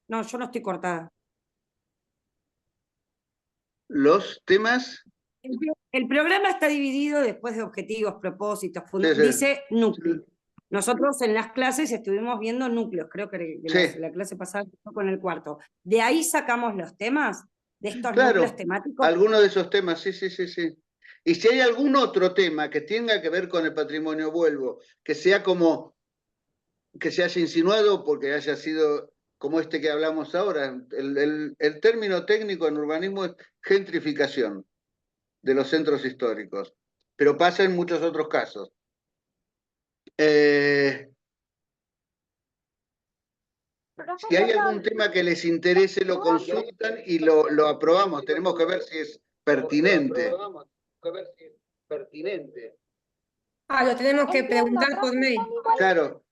No, yo no estoy cortada. Los temas, El programa está dividido después de objetivos, propósitos, sí, sí, dice núcleo. Nosotros en las clases estuvimos viendo núcleos, creo que sí, la clase pasada empezó con el cuarto. De ahí sacamos los temas, de estos núcleos claro, temáticos. algunos de esos temas, sí, sí, sí, sí. Y si hay algún otro tema que tenga que ver con el patrimonio, vuelvo, que sea como, que se haya insinuado porque haya sido como este que hablamos ahora. El término técnico en urbanismo es gentrificación de los centros históricos, pero pasa en muchos otros casos. Eh, si hay algún tema que les interese, lo consultan y lo aprobamos. Tenemos que ver si es pertinente. Ah, lo tenemos que preguntar por mail. Claro.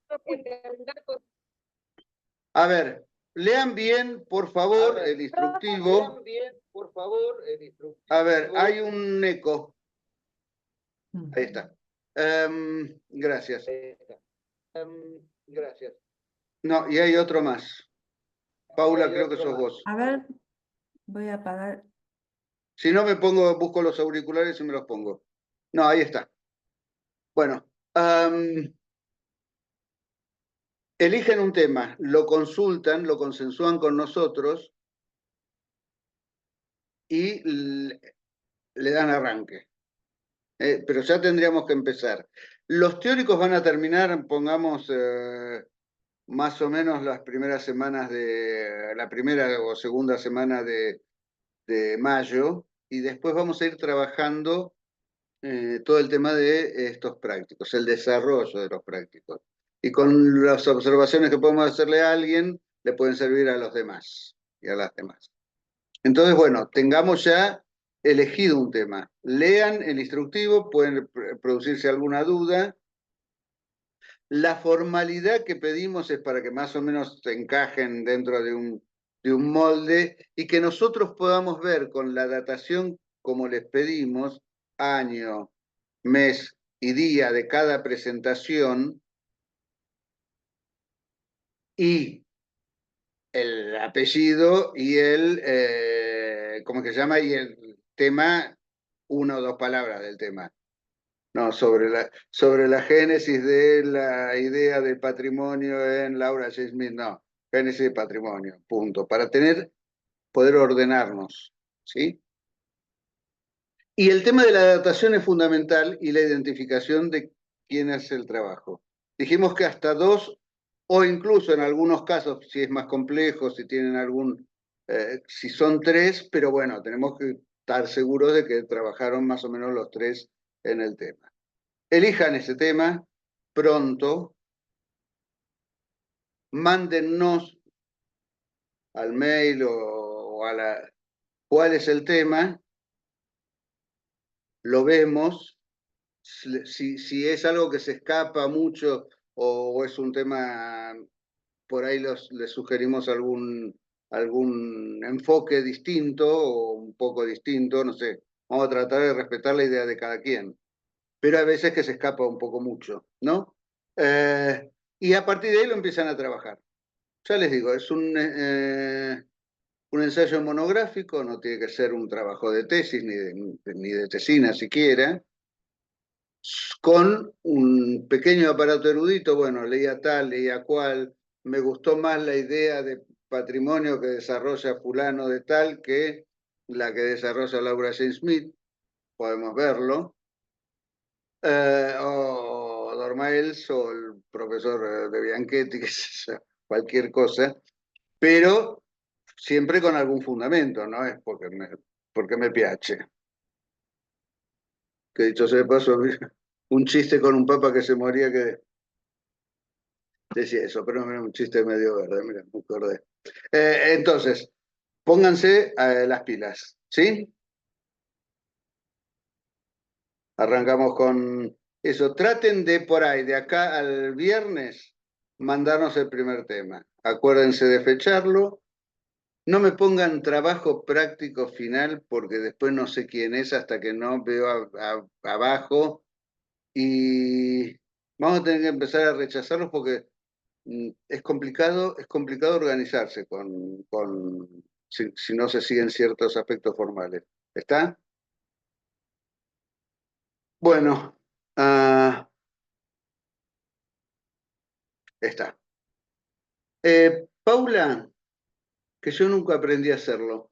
A ver, lean bien, por favor, el instructivo. A ver, hay un eco. Ahí está. Gracias. Gracias. No, y hay otro más. Paula, creo que sos vos. A ver, voy a apagar. Si no me pongo, busco los auriculares y me los pongo. No, ahí está. Bueno, eligen un tema, lo consultan, lo consensúan con nosotros y le dan arranque. Pero ya tendríamos que empezar. Los teóricos van a terminar, pongamos, más o menos las primeras semanas de, la primera o segunda semana de mayo, y después vamos a ir trabajando todo el tema de estos prácticos, el desarrollo de los prácticos. Y con las observaciones que podemos hacerle a alguien, le pueden servir a los demás y a las demás. Entonces, bueno, tengamos ya elegido un tema. Lean el instructivo, pueden producirse alguna duda. La formalidad que pedimos es para que más o menos se encajen dentro de un molde y que nosotros podamos ver con la datación como les pedimos, año, mes y día de cada presentación y el apellido y ¿cómo que se llama? Y el tema, una o dos palabras del tema. No, sobre la génesis de la idea del patrimonio en Laura J. Smith, no. Génesis de patrimonio, punto. Para poder ordenarnos, ¿sí? Y el tema de la datación es fundamental y la identificación de quién hace el trabajo. Dijimos que hasta dos, o incluso en algunos casos, si es más complejo, si tienen si son tres, pero bueno, tenemos que estar seguros de que trabajaron más o menos los tres en el tema. Elijan ese tema pronto, mándennos al mail o a cuál es el tema, lo vemos. Si es algo que se escapa mucho o es un tema, por ahí les sugerimos algún enfoque distinto o un poco distinto, no sé. Vamos a tratar de respetar la idea de cada quien. Pero hay veces que se escapa un poco mucho, ¿no? Y a partir de ahí lo empiezan a trabajar. Ya les digo, es un ensayo monográfico, no tiene que ser un trabajo de tesis ni de tesina siquiera, con un pequeño aparato erudito, bueno, leía tal, leía cual, me gustó más la idea de patrimonio que desarrolla fulano de tal que la que desarrolla Laura Jane Smith, podemos verlo, o Dormaels o el profesor de Bianchetti, que sé yo, cualquier cosa, pero siempre con algún fundamento, no es porque me piace. Que dicho sea de paso, un chiste con un papa que se moría que decía eso, pero era un chiste medio verde, mira, me acordé. Entonces, pónganse las pilas, ¿sí? Arrancamos con eso. Traten de por ahí, de acá al viernes, mandarnos el primer tema. Acuérdense de fecharlo. No me pongan trabajo práctico final porque después no sé quién es hasta que no veo abajo y vamos a tener que empezar a rechazarlos porque es complicado organizarse si no se siguen ciertos aspectos formales. ¿Está? Bueno, está. Paula, que yo nunca aprendí a hacerlo.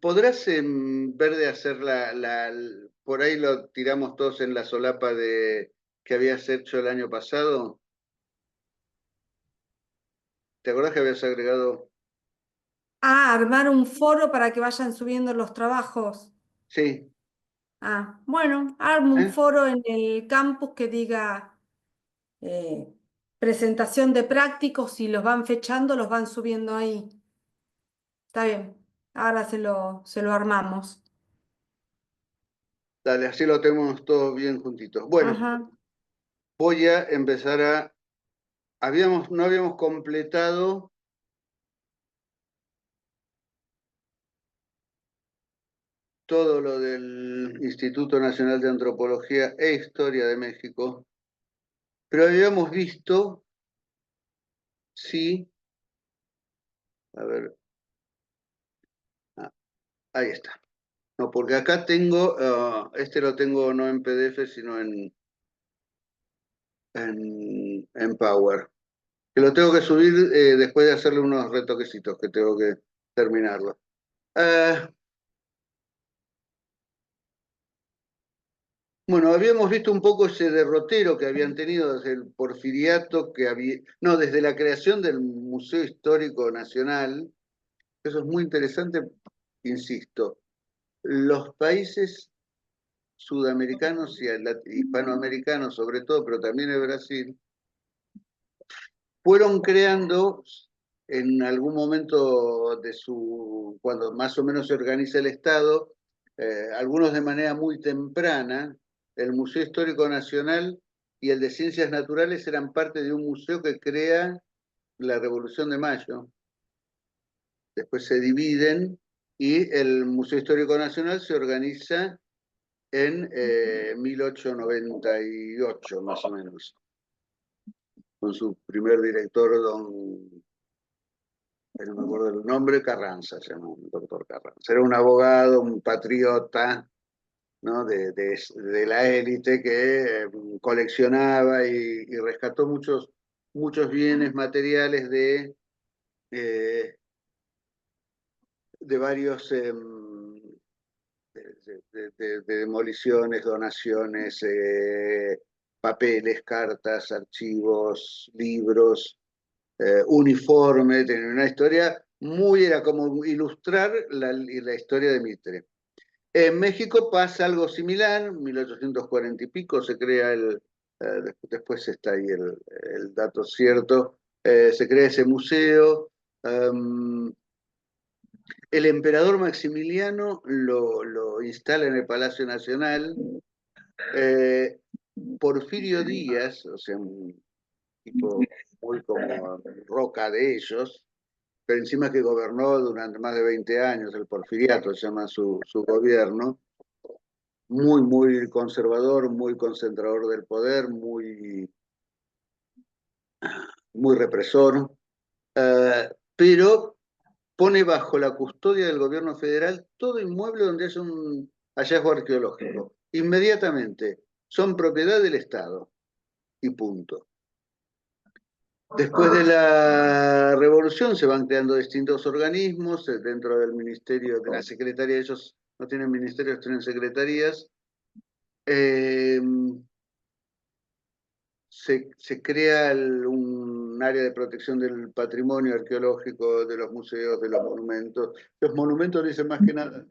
¿Podrás ver de hacer por ahí lo tiramos todos en la solapa que habías hecho el año pasado? ¿Te acordás que habías agregado? Ah, armar un foro para que vayan subiendo los trabajos. Sí. Ah, bueno, armo un ¿Eh? foro en el campus que diga eh, presentación de prácticos y los van fechando, los van subiendo ahí. Está bien. Ahora se lo armamos. Dale, así lo tenemos todos bien juntitos. Bueno, Ajá. voy a empezar no habíamos completado todo lo del Instituto Nacional de Antropología e Historia de México, pero habíamos visto, sí, a ver, ahí está. No, porque acá tengo, este lo tengo no en PDF, sino en Power. Que lo tengo que subir después de hacerle unos retoquecitos que tengo que terminarlo. Bueno, habíamos visto un poco ese derrotero que habían tenido desde el Porfiriato, no, desde la creación del Museo Histórico Nacional. Eso es muy interesante, insisto. Los países sudamericanos y hispanoamericanos sobre todo, pero también el Brasil, fueron creando en algún momento cuando más o menos se organiza el Estado, algunos de manera muy temprana, el Museo Histórico Nacional y el de Ciencias Naturales eran parte de un museo que crea la Revolución de Mayo. Después se dividen y el Museo Histórico Nacional se organiza en 1898, más o menos, con su primer director, no me acuerdo el nombre, Carranza, se llama, el doctor Carranza. Era un abogado, un patriota, ¿no? de la élite que coleccionaba y rescató muchos bienes materiales eh, de varios de demoliciones, donaciones, papeles, cartas, archivos, libros, uniforme, tenía una historia era como ilustrar la historia de Mitre. En México pasa algo similar, 1840 y pico se crea después está ahí el dato cierto, se crea ese museo. El emperador Maximiliano lo instala en el Palacio Nacional. Porfirio Díaz, o sea, un tipo muy como roca de ellos, pero encima que gobernó durante más de 20 años, el porfiriato se llama su gobierno, muy conservador, muy concentrador del poder, muy represor, pero pone bajo la custodia del gobierno federal todo inmueble donde haya un hallazgo arqueológico. Inmediatamente, son propiedad del Estado y punto. Después de la revolución se van creando distintos organismos dentro del ministerio, de la secretaría, ellos no tienen ministerios, tienen secretarías. Se crea un área de protección del patrimonio arqueológico, de los museos, de los monumentos. Los monumentos dicen más que nada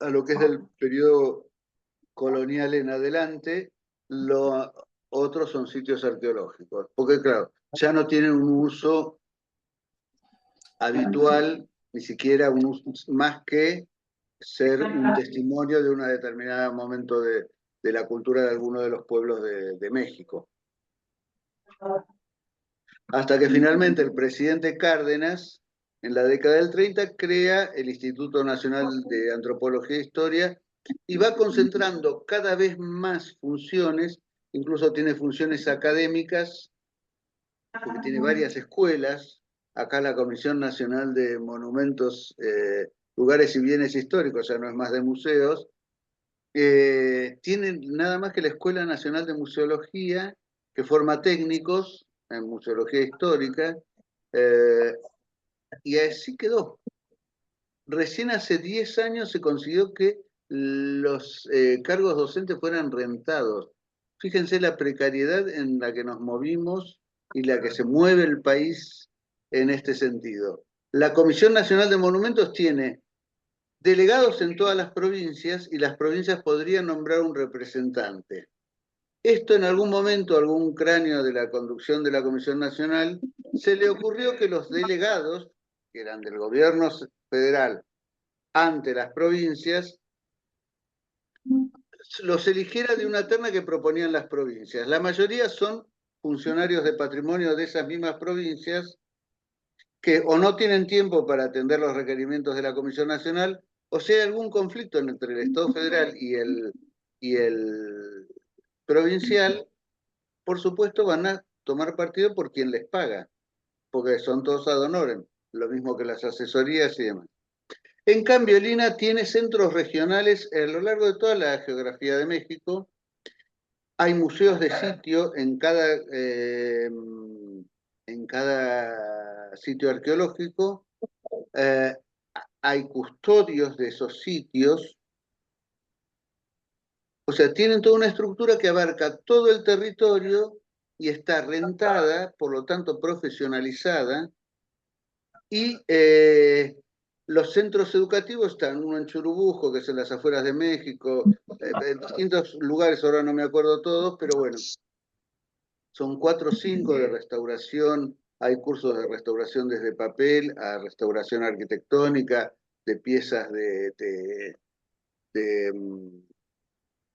a lo que es del periodo colonial en adelante, lo otros son sitios arqueológicos, porque claro, ya no tienen un uso habitual, ni siquiera un uso más que ser un testimonio de un determinado momento de la cultura de alguno de los pueblos de México. Hasta que finalmente el presidente Cárdenas, en la década del 30, crea el Instituto Nacional de Antropología e Historia y va concentrando cada vez más funciones, incluso tiene funciones académicas porque tiene varias escuelas. Acá la Comisión Nacional de Monumentos, Lugares y Bienes Históricos, ya no es más de museos, tiene nada más que la Escuela Nacional de Museología, que forma técnicos en museología histórica, y así quedó. Recién hace 10 años se consiguió que los cargos docentes fueran rentados. Fíjense la precariedad en la que nos movimos y la que se mueve el país en este sentido. La Comisión Nacional de Monumentos tiene delegados en todas las provincias y las provincias podrían nombrar un representante. Esto en algún momento, algún cráneo de la conducción de la Comisión Nacional, se le ocurrió que los delegados, que eran del gobierno federal ante las provincias, los eligiera de una terna que proponían las provincias. La mayoría son funcionarios de patrimonio de esas mismas provincias que o no tienen tiempo para atender los requerimientos de la Comisión Nacional, o si hay algún conflicto entre el Estado federal y el provincial, por supuesto van a tomar partido por quien les paga, porque son todos ad honorem, lo mismo que las asesorías y demás. En cambio, el INAH tiene centros regionales a lo largo de toda la geografía de México. Hay museos de sitio en cada sitio arqueológico. Hay custodios de esos sitios. O sea, tienen toda una estructura que abarca todo el territorio y está rentada, por lo tanto profesionalizada, y los centros educativos están, uno en Churubusco, que es en las afueras de México, en distintos lugares, ahora no me acuerdo todos, pero bueno, son 4 o 5 de restauración, hay cursos de restauración desde papel a restauración arquitectónica, de piezas de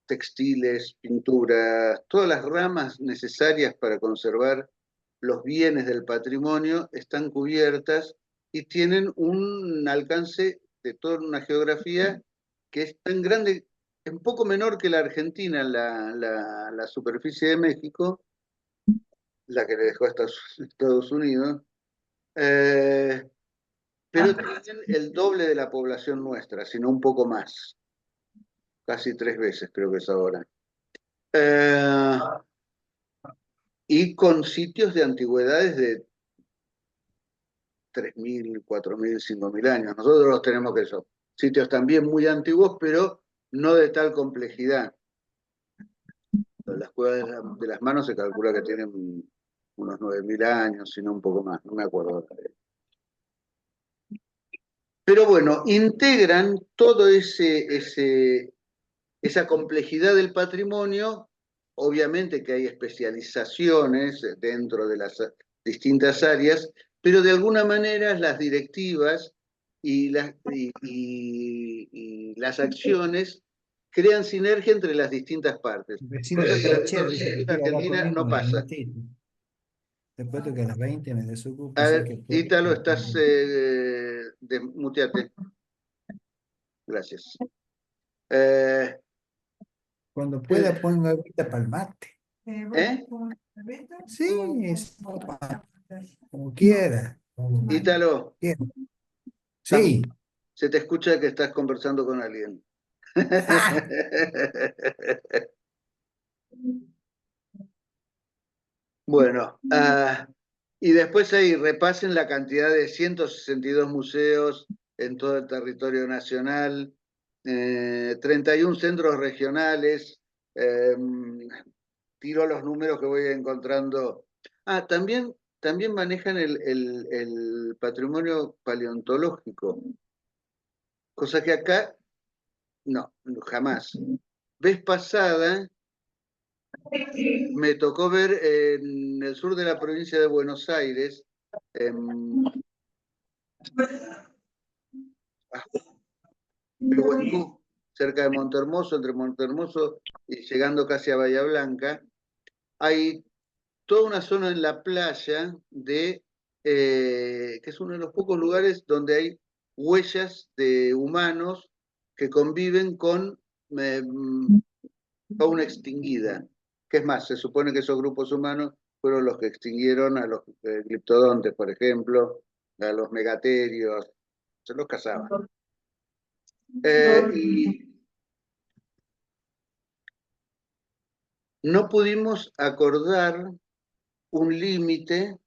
textiles, pinturas, todas las ramas necesarias para conservar los bienes del patrimonio están cubiertas y tienen un alcance de toda una geografía que es tan grande, es un poco menor que la Argentina, la superficie de México, la que le dejó a Estados Unidos, pero tienen el doble de la población nuestra, sino un poco más, casi 3 veces creo que es ahora. Y con sitios de antigüedades de 3.000, 4.000, 5.000 años. Nosotros los tenemos que son sitios también muy antiguos, pero no de tal complejidad. Las cuevas de las manos se calcula que tienen unos 9.000 años, si no un poco más, no me acuerdo. Pero bueno, integran todo esa complejidad del patrimonio. Obviamente que hay especializaciones dentro de las distintas áreas, pero de alguna manera las directivas y las acciones crean sinergia entre las distintas partes. Vecino Cosa de que Pinchero dice que en estoy acá Argentina comiendo no un pasa. ratito. Después de que a las 20 me desocupo, A sé ver, que estoy... Ítalo, estás muteate. Gracias. Cuando pueda pongo ahorita para el mate. ¿Eh? Sí, como quiera. Ítalo, Sí. se te escucha que estás conversando con alguien. Ah, Bueno, y después ahí repasen la cantidad de 162 museos en todo el territorio nacional, 31 centros regionales, tiro los números que voy encontrando. También manejan el patrimonio paleontológico, cosa que acá no, jamás. Vez pasada me tocó ver en el sur de la provincia de Buenos Aires, en Pehuenú, cerca de Montehermoso, entre Montehermoso y llegando casi a Bahía Blanca, hay toda una zona en la playa que es uno de los pocos lugares donde hay huellas de humanos que conviven con fauna extinguida. Que es más, se supone que esos grupos humanos fueron los que extinguieron a los gliptodontes, por ejemplo, a los megaterios, se los cazaban. Y no pudimos acordar un límite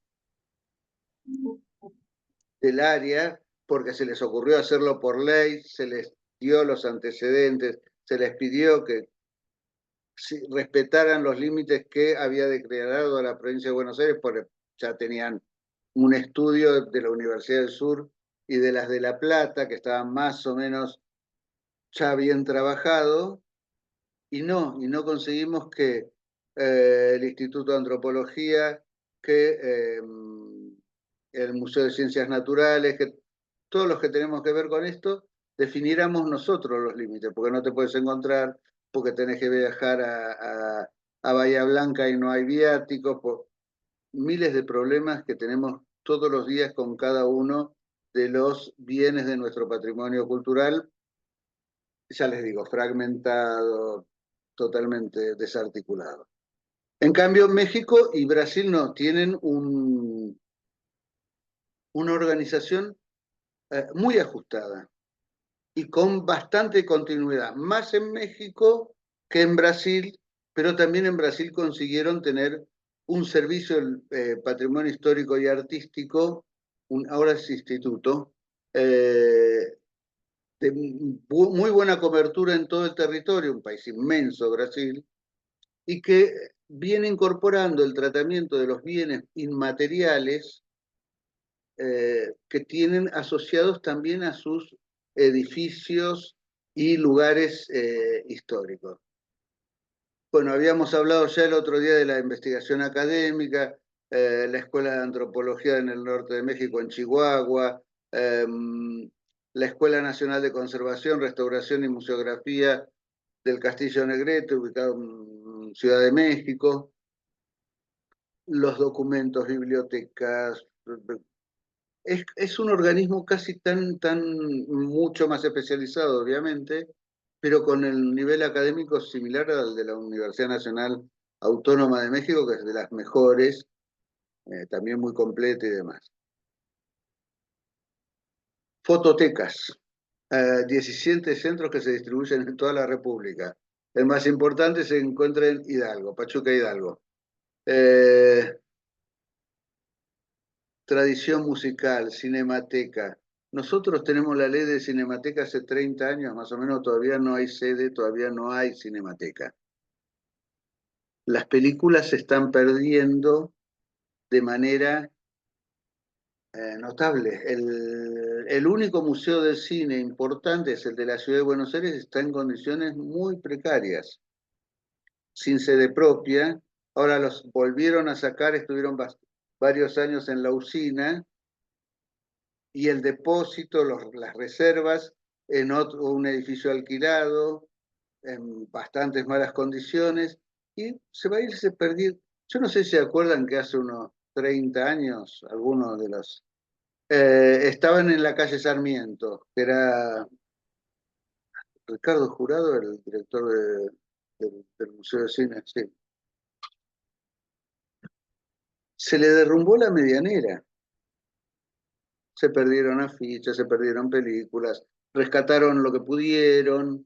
del área porque se les ocurrió hacerlo por ley, se les dio los antecedentes, se les pidió que respetaran los límites que había declarado la provincia de Buenos Aires, porque ya tenían un estudio de la Universidad del Sur y de las de La Plata, que estaban más o menos ya bien trabajado, y no conseguimos que el Instituto de Antropología, que el Museo de Ciencias Naturales, que todos los que tenemos que ver con esto, definiéramos nosotros los límites, porque no te puedes encontrar, porque tenés que viajar a Bahía Blanca y no hay viáticos, por miles de problemas que tenemos todos los días con cada uno de los bienes de nuestro patrimonio cultural, ya les digo, fragmentado, totalmente desarticulado. En cambio, México y Brasil no, tienen una organización muy ajustada y con bastante continuidad, más en México que en Brasil, pero también en Brasil consiguieron tener un servicio patrimonio histórico y artístico, ahora es instituto, de muy buena cobertura en todo el territorio, un país inmenso, Brasil, y que viene incorporando el tratamiento de los bienes inmateriales que tienen asociados también a sus edificios y lugares históricos. Bueno, habíamos hablado ya el otro día de la investigación académica, la Escuela de Antropología en el norte de México, en Chihuahua, la Escuela Nacional de Conservación, Restauración y Museografía del Castillo Negrete, ubicado en Ciudad de México, los documentos, bibliotecas. Es un organismo casi mucho más especializado, obviamente, pero con el nivel académico similar al de la Universidad Nacional Autónoma de México, que es de las mejores, también muy completa y demás. Fototecas, 17 centros que se distribuyen en toda la República. El más importante se encuentra en Hidalgo, Pachuca Hidalgo. Tradición musical, cinemateca. Nosotros tenemos la ley de cinemateca hace 30 años, más o menos, todavía no hay sede, todavía no hay cinemateca. Las películas se están perdiendo de manera notable. El único museo del cine importante es el de la Ciudad de Buenos Aires, está en condiciones muy precarias, sin sede propia. Ahora los volvieron a sacar, estuvieron varios años en la usina, y el depósito, las reservas, en un edificio alquilado, en bastantes malas condiciones, y se va a irse perdiendo. Yo no sé si se acuerdan que hace unos 30 años, algunos de los... estaban en la calle Sarmiento, que era Ricardo Jurado, el director del Museo de Cine, sí. Se le derrumbó la medianera. Se perdieron afiches, se perdieron películas, rescataron lo que pudieron,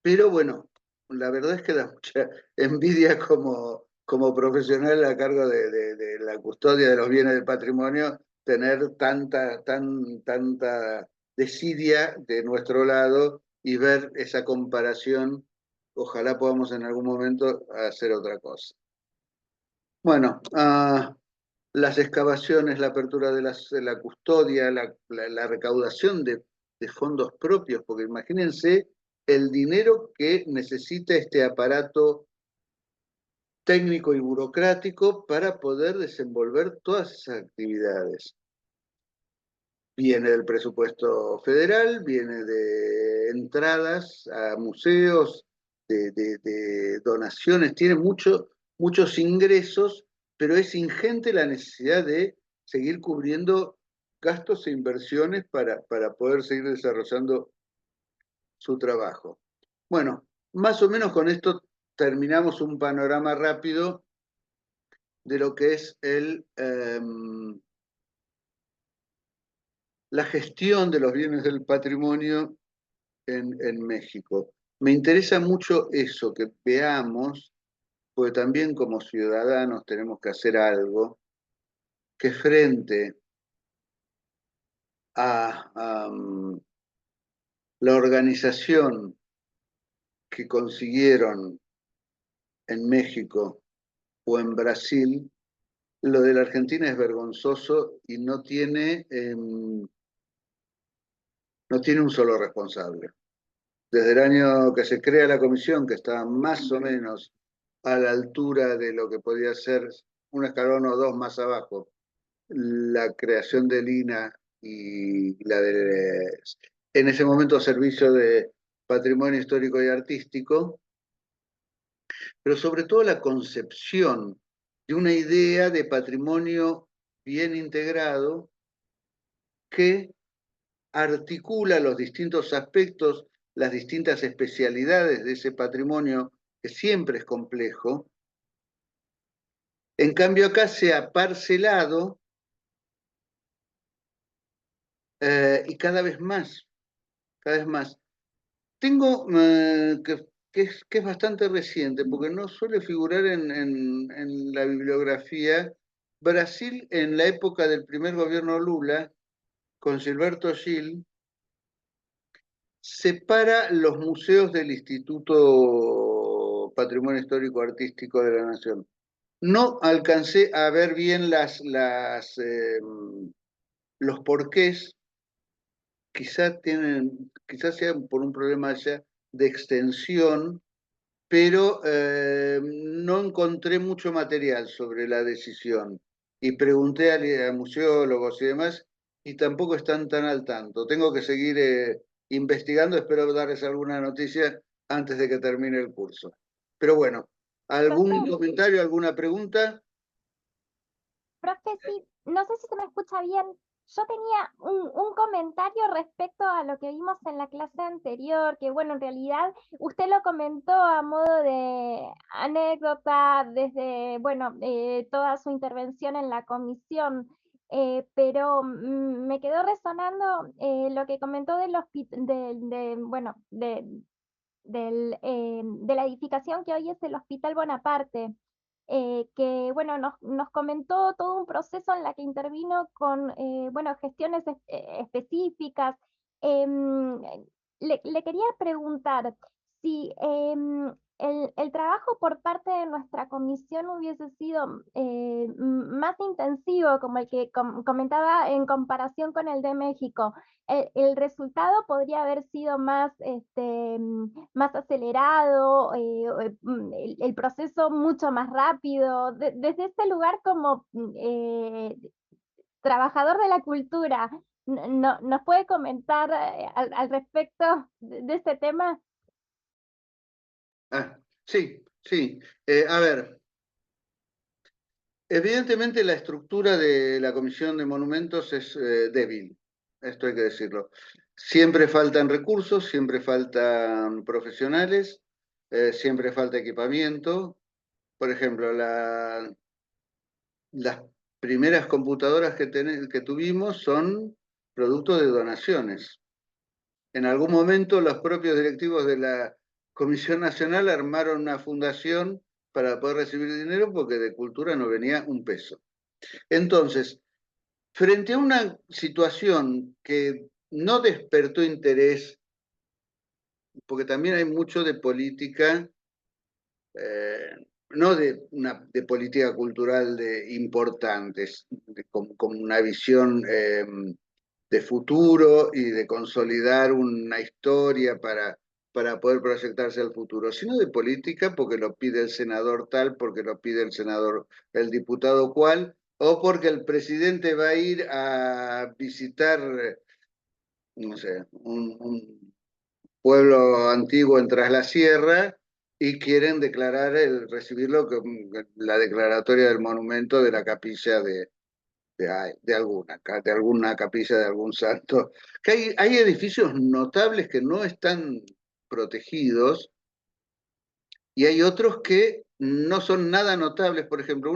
pero bueno, la verdad es que da mucha envidia como profesional a cargo de la custodia de los bienes del patrimonio, tener tanta desidia de nuestro lado y ver esa comparación. Ojalá podamos en algún momento hacer otra cosa. Bueno, las excavaciones, la apertura de la custodia, la recaudación de fondos propios, porque imagínense el dinero que necesita este aparato técnico y burocrático para poder desenvolver todas esas actividades. Viene del presupuesto federal, viene de entradas a museos, de donaciones, tiene muchos ingresos, pero es ingente la necesidad de seguir cubriendo gastos e inversiones para poder seguir desarrollando su trabajo. Bueno, más o menos con esto terminamos un panorama rápido de lo que es la gestión de los bienes del patrimonio en México. Me interesa mucho eso, que veamos, porque también como ciudadanos tenemos que hacer algo, que frente a la organización que consiguieron en México o en Brasil, lo de la Argentina es vergonzoso y no tiene un solo responsable. Desde el año que se crea la comisión, que está más o menos a la altura de lo que podía ser un escalón o dos más abajo, la creación del INAH y la de, en ese momento, Servicio de Patrimonio Histórico y Artístico, pero sobre todo la concepción de una idea de patrimonio bien integrado que articula los distintos aspectos, las distintas especialidades de ese patrimonio, que siempre es complejo. En cambio, acá se ha parcelado y cada vez más, cada vez más. Tengo que es bastante reciente, porque no suele figurar en la bibliografía. Brasil, en la época del primer gobierno Lula, con Gilberto Gil, separa los museos del Instituto Patrimonio Histórico Artístico de la Nación. No alcancé a ver bien los porqués, quizás sea por un problema ya de extensión, pero no encontré mucho material sobre la decisión. Y pregunté a museólogos y demás, y tampoco están tan al tanto. Tengo que seguir investigando, espero darles alguna noticia antes de que termine el curso. Pero bueno, ¿algún Profe, comentario, alguna pregunta? profe, sí, no sé si se me escucha bien. Yo tenía un comentario respecto a lo que vimos en la clase anterior, que bueno, en realidad usted lo comentó a modo de anécdota desde, bueno, toda su intervención en la comisión, pero me quedó resonando lo que comentó bueno, de la edificación que hoy es el Hospital Bonaparte, que bueno, nos comentó todo un proceso en la que intervino con bueno, gestiones específicas. Em, le quería preguntar si el trabajo por parte de nuestra comisión hubiese sido más intensivo, como el que comentaba en comparación con el de México. El resultado podría haber sido más, más acelerado, el proceso mucho más rápido. Desde este lugar como trabajador de la cultura, ¿nos puede comentar al respecto de este tema? Sí, sí. A ver, evidentemente la estructura de la Comisión de Monumentos es débil, esto hay que decirlo. Siempre faltan recursos, siempre faltan profesionales, siempre falta equipamiento. Por ejemplo, las primeras computadoras que tuvimos son producto de donaciones. En algún momento los propios directivos de la Comisión Nacional armaron una fundación para poder recibir dinero porque de cultura no venía un peso. Entonces, frente a una situación que no despertó interés, porque también hay mucho de política, no de política cultural importantes, con una visión de futuro y de consolidar una historia para poder proyectarse al futuro, sino de política porque lo pide el senador tal, porque lo pide el diputado cual, o porque el presidente va a ir a visitar, no sé, un pueblo antiguo en Tras la Sierra y quieren recibirlo con la declaratoria del monumento de la capilla de alguna capilla de algún santo. Que hay edificios notables que no están protegidos y hay otros que no son nada notables. Por ejemplo,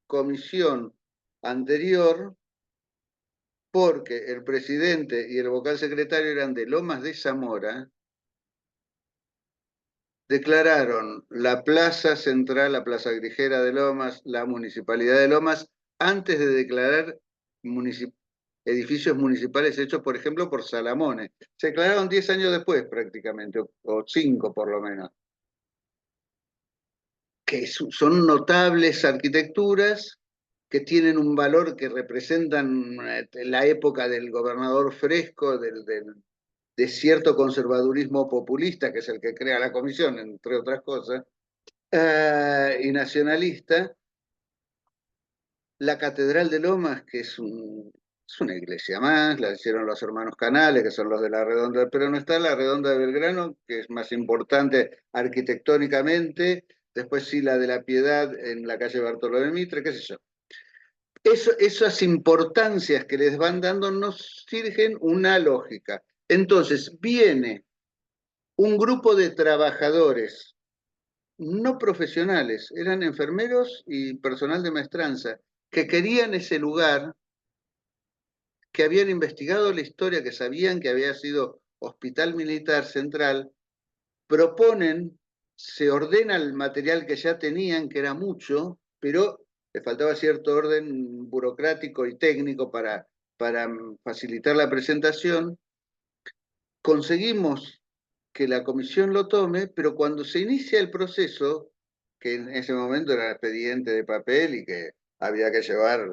comisión anterior porque el presidente y el vocal secretario eran de Lomas de Zamora, declararon la plaza central, la plaza Grijera de Lomas, la municipalidad de Lomas, antes de declarar edificios municipales hechos, por ejemplo, por Salamone. Se declararon 10 años después prácticamente, o 5 por lo menos. Que son notables arquitecturas que tienen un valor que representan la época del gobernador Fresco, de cierto conservadurismo populista, que es el que crea la comisión, entre otras cosas, y nacionalista. La Catedral de Lomas, que es una iglesia más, la hicieron los hermanos Canales, que son los de la Redonda, pero no está la Redonda de Belgrano, que es más importante arquitectónicamente, después sí la de la Piedad en la calle Bartolomé Mitre, qué sé yo. Esas importancias que les van dando nos sirven una lógica. Entonces viene un grupo de trabajadores no profesionales, eran enfermeros y personal de maestranza, que querían ese lugar, que habían investigado la historia, que sabían que había sido Hospital Militar Central, proponen, se ordena el material que ya tenían, que era mucho, pero le faltaba cierto orden burocrático y técnico para facilitar la presentación. Conseguimos que la comisión lo tome, pero cuando se inicia el proceso, que en ese momento era expediente de papel y que había que llevar,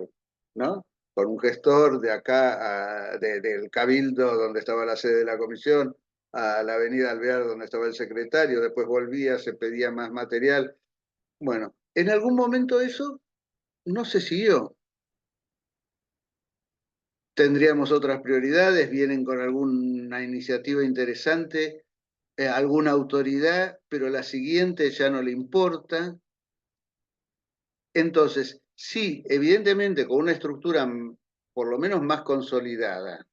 ¿no?, con un gestor de acá, del Cabildo, donde estaba la sede de la comisión, a la avenida Alvear, donde estaba el secretario, después volvía, se pedía más material. Bueno, en algún momento eso no se siguió. Tendríamos otras prioridades, vienen con alguna iniciativa interesante, alguna autoridad, pero la siguiente ya no le importa. Entonces, sí, evidentemente con una estructura por lo menos más consolidada,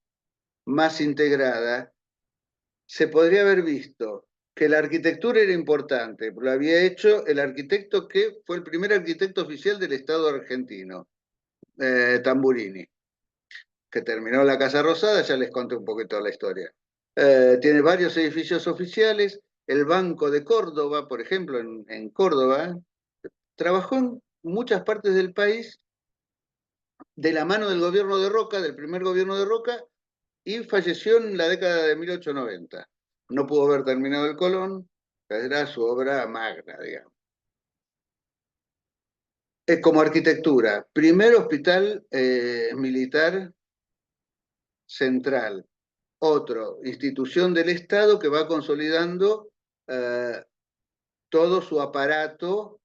más integrada, se podría haber visto que la arquitectura era importante, lo había hecho el arquitecto que fue el primer arquitecto oficial del Estado argentino, Tamburini, que terminó la Casa Rosada, ya les conté un poquito la historia. Tiene varios edificios oficiales, el Banco de Córdoba, por ejemplo, en Córdoba, trabajó en muchas partes del país de la mano del gobierno de Roca, del primer gobierno de Roca, y falleció en la década de 1890. No pudo haber terminado el Colón, era su obra magna, digamos. Es como arquitectura, primer hospital militar central, otro, institución del Estado que va consolidando todo su aparato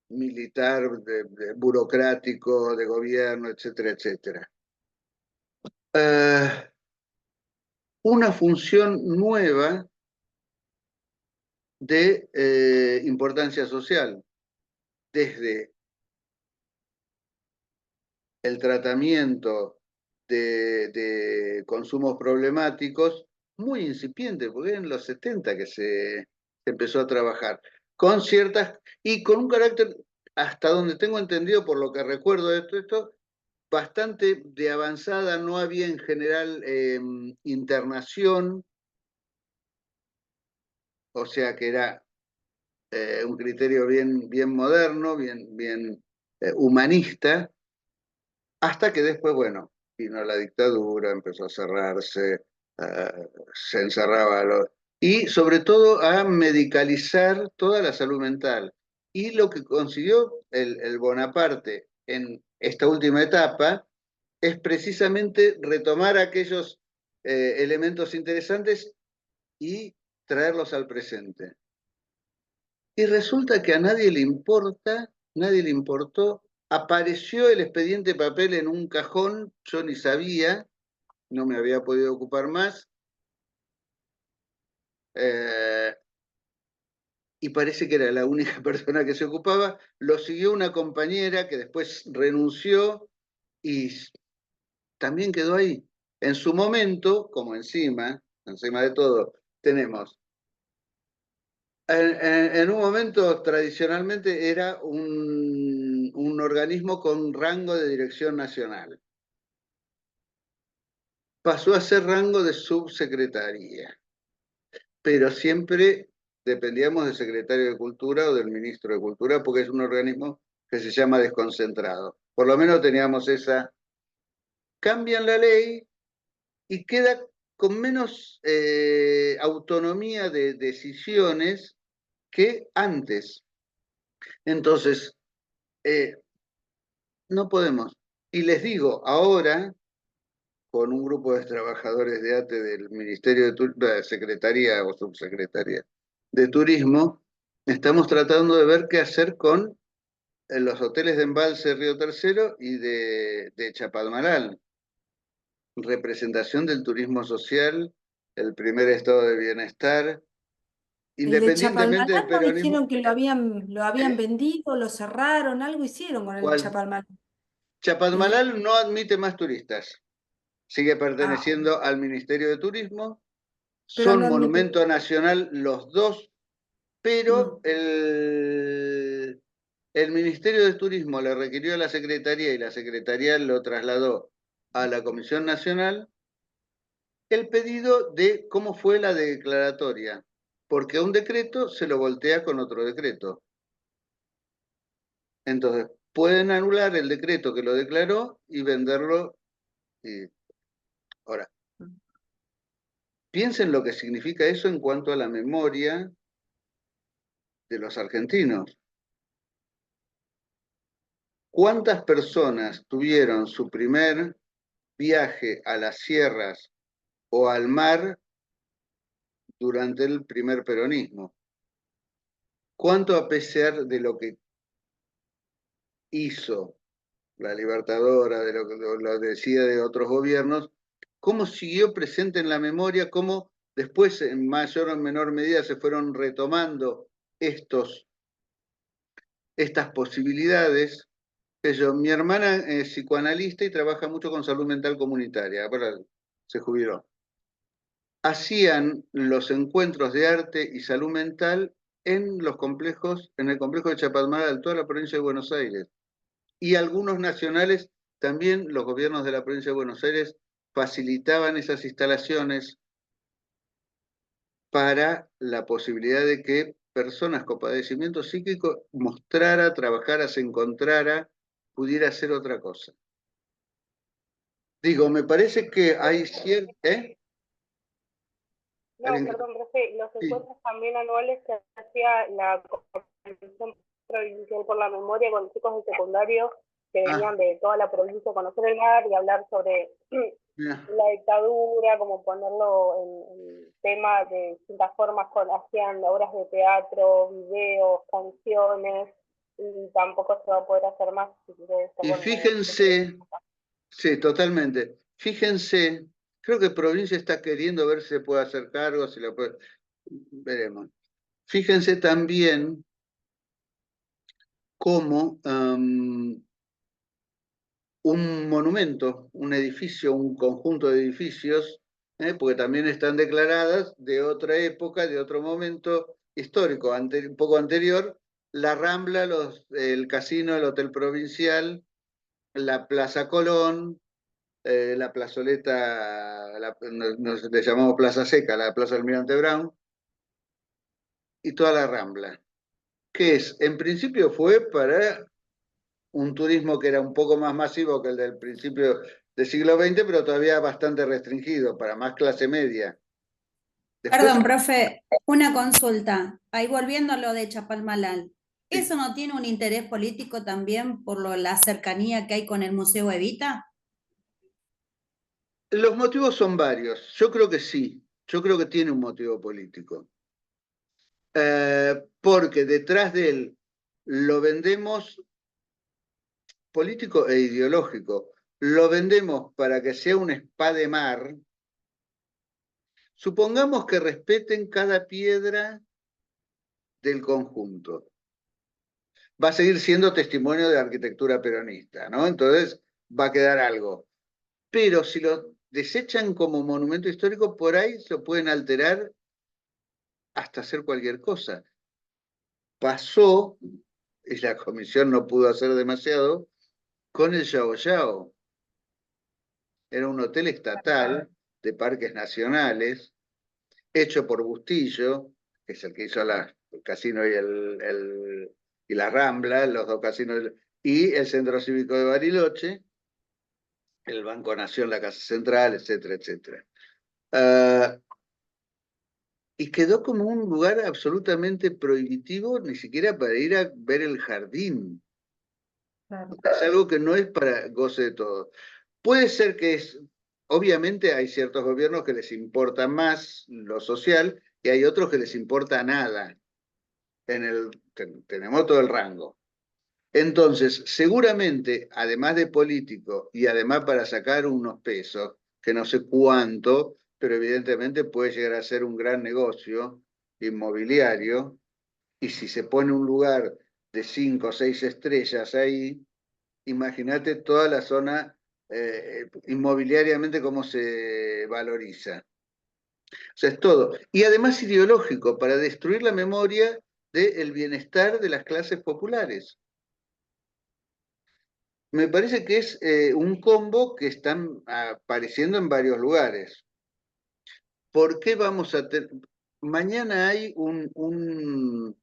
militar, burocrático, de gobierno, etcétera, etcétera. Una función nueva de importancia social, desde el tratamiento de consumos problemáticos, muy incipiente, porque en los 70 que se empezó a trabajar, con ciertas, y con un carácter, hasta donde tengo entendido, por lo que recuerdo de esto, bastante de avanzada, no había en general internación, o sea que era un criterio bien moderno, bien humanista, hasta que después, bueno, vino la dictadura, empezó a cerrarse, se encerraba, y sobre todo a medicalizar toda la salud mental. Y lo que consiguió el Bonaparte en esta última etapa es precisamente retomar aquellos elementos interesantes y traerlos al presente. Y resulta que a nadie le importa, nadie le importó. Apareció el expediente papel en un cajón, yo ni sabía, no me había podido ocupar más. Y parece que era la única persona que se ocupaba. Lo siguió una compañera que después renunció y también quedó ahí. En su momento, como encima de todo, tenemos. En un momento, tradicionalmente, era un un organismo con rango de dirección nacional. Pasó a ser rango de subsecretaría, pero siempre dependíamos del secretario de Cultura o del ministro de Cultura, porque es un organismo que se llama desconcentrado. Por lo menos teníamos esa... Cambian la ley y queda con menos autonomía de decisiones que antes. Entonces, no podemos. Y les digo, ahora, con un grupo de trabajadores de ATE del Ministerio de Secretaría o Subsecretaría de Turismo, estamos tratando de ver qué hacer con los hoteles de Embalse Río Tercero y de Chapadmalal. Representación del turismo social, el primer estado de bienestar, El de independientemente del Chapalmalal no peronismo. dijeron que lo habían vendido, lo cerraron, algo hicieron con el de ¿Cuál? Chapalmalal. Chapadmalal no admite más turistas. Sigue Ah, perteneciendo al Ministerio de Turismo. pero Son no admiten. monumento nacional los dos, pero Mm. el Ministerio de Turismo le requirió a la Secretaría y la Secretaría lo trasladó a la Comisión Nacional el pedido de cómo fue la declaratoria, porque un decreto se lo voltea con otro decreto. Entonces, pueden anular el decreto que lo declaró y venderlo. Ahora, piensen lo que significa eso en cuanto a la memoria de los argentinos. ¿Cuántas personas tuvieron su primer viaje a las sierras o al mar durante el primer peronismo? ¿Cuánto, a pesar de lo que hizo la Libertadora, de lo que lo decía de otros gobiernos, cómo siguió presente en la memoria, cómo después en mayor o menor medida se fueron retomando estas posibilidades? Mi hermana es psicoanalista y trabaja mucho con salud mental comunitaria, ahora se jubiló. Hacían los encuentros de arte y salud mental en los complejos, en el complejo de Chapadmalal, toda la provincia de Buenos Aires. Y algunos nacionales, también los gobiernos de la provincia de Buenos Aires facilitaban esas instalaciones para la posibilidad de que personas con padecimiento psíquico mostrara, trabajara, se encontrara, pudiera hacer otra cosa. Digo, me parece que hay cierto... No, perdón, profe, los Sí. encuentros también anuales que hacía la Comisión Provincial por la Memoria con chicos de secundario que venían de toda la provincia a conocer el mar y hablar sobre la dictadura, como ponerlo en tema de distintas formas, hacían obras de teatro, videos, canciones, y tampoco se va a poder hacer más. Y fíjense, sí, totalmente. Fíjense, creo que provincia está queriendo ver si se puede hacer cargo, si lo puede, veremos. Fíjense también cómo un monumento, un edificio, un conjunto de edificios, porque también están declaradas de otra época, de otro momento histórico, un poco anterior, la Rambla, el casino, el Hotel Provincial, la Plaza Colón, la plazoleta, nos le llamamos Plaza Seca, la Plaza Almirante Brown, y toda la Rambla, que en principio fue para un turismo que era un poco más masivo que el del principio del siglo XX, pero todavía bastante restringido, para más clase media. Después, Perdón, profe, una consulta. Ahí volviendo a lo de Chapalmalal. ¿Eso no tiene un interés político también por la cercanía que hay con el Museo Evita? los motivos son varios. Yo creo que sí. Yo creo que tiene un motivo político. Porque detrás de él lo vendemos político e ideológico. Lo vendemos para que sea un spa de mar. Supongamos que respeten cada piedra del conjunto. Va a seguir siendo testimonio de arquitectura peronista, ¿no? Entonces va a quedar algo. Pero si lo desechan como monumento histórico, por ahí se lo pueden alterar hasta hacer cualquier cosa. Pasó y la comisión no pudo hacer demasiado, con el Yao Yao. Era un hotel estatal de parques nacionales, hecho por Bustillo, que es el que hizo el casino y la Rambla, los dos casinos, y el Centro Cívico de Bariloche, el Banco Nación, la Casa Central, etcétera, etcétera. Y quedó como un lugar absolutamente prohibitivo, ni siquiera para ir a ver el jardín. Claro. Es algo que no es para goce de todo. Puede ser que obviamente hay ciertos gobiernos que les importa más lo social y hay otros que les importa nada. Tenemos todo el rango. Entonces, seguramente, además de político y además para sacar unos pesos, que no sé cuánto, pero evidentemente puede llegar a ser un gran negocio inmobiliario, y si se pone un lugar de 5 o 6 estrellas ahí, imagínate toda la zona inmobiliariamente cómo se valoriza. O sea, es todo. Y además ideológico, para destruir la memoria del bienestar de las clases populares. Me parece que es un combo que están apareciendo en varios lugares. ¿Por qué vamos a tener? Mañana hay un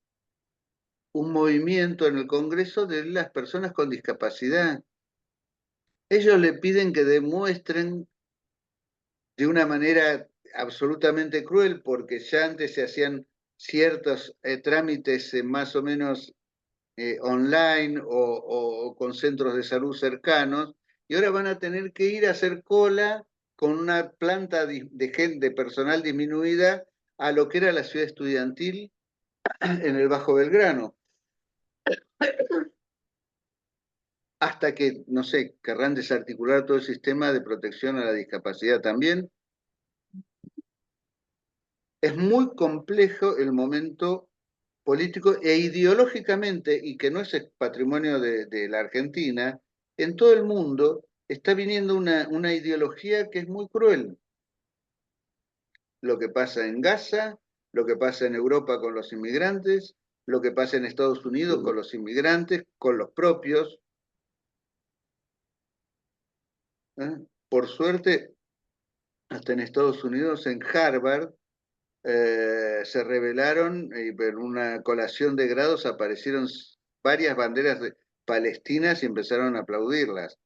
movimiento en el Congreso de las personas con discapacidad. Ellos le piden que demuestren de una manera absolutamente cruel, porque ya antes se hacían ciertos trámites más o menos online o con centros de salud cercanos, y ahora van a tener que ir a hacer cola con una planta de personal disminuida a lo que era la ciudad estudiantil en el Bajo Belgrano. Hasta que, no sé, querrán desarticular todo el sistema de protección a la discapacidad también. Es muy complejo el momento político e ideológicamente, y que no es patrimonio de la Argentina, en todo el mundo está viniendo una ideología que es muy cruel. Lo que pasa en Gaza, lo que pasa en Europa con los inmigrantes, lo que pasa en Estados Unidos con los inmigrantes, con los propios. Por suerte, hasta en Estados Unidos, en Harvard, se revelaron, y en una colación de grados aparecieron varias banderas palestinas y empezaron a aplaudirlas.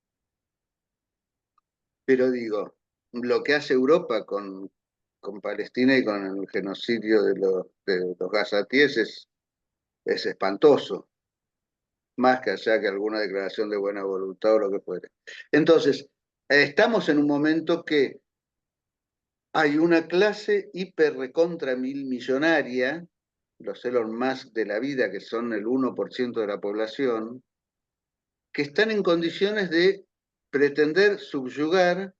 Pero digo, lo que hace Europa con Palestina y con el genocidio de los gazatíes es espantoso, más que allá que alguna declaración de buena voluntad o lo que fuere. Entonces, estamos en un momento que hay una clase hiper recontra mil millonaria, los Elon Musk de la vida, que son el 1% de la población, que están en condiciones de pretender subyugar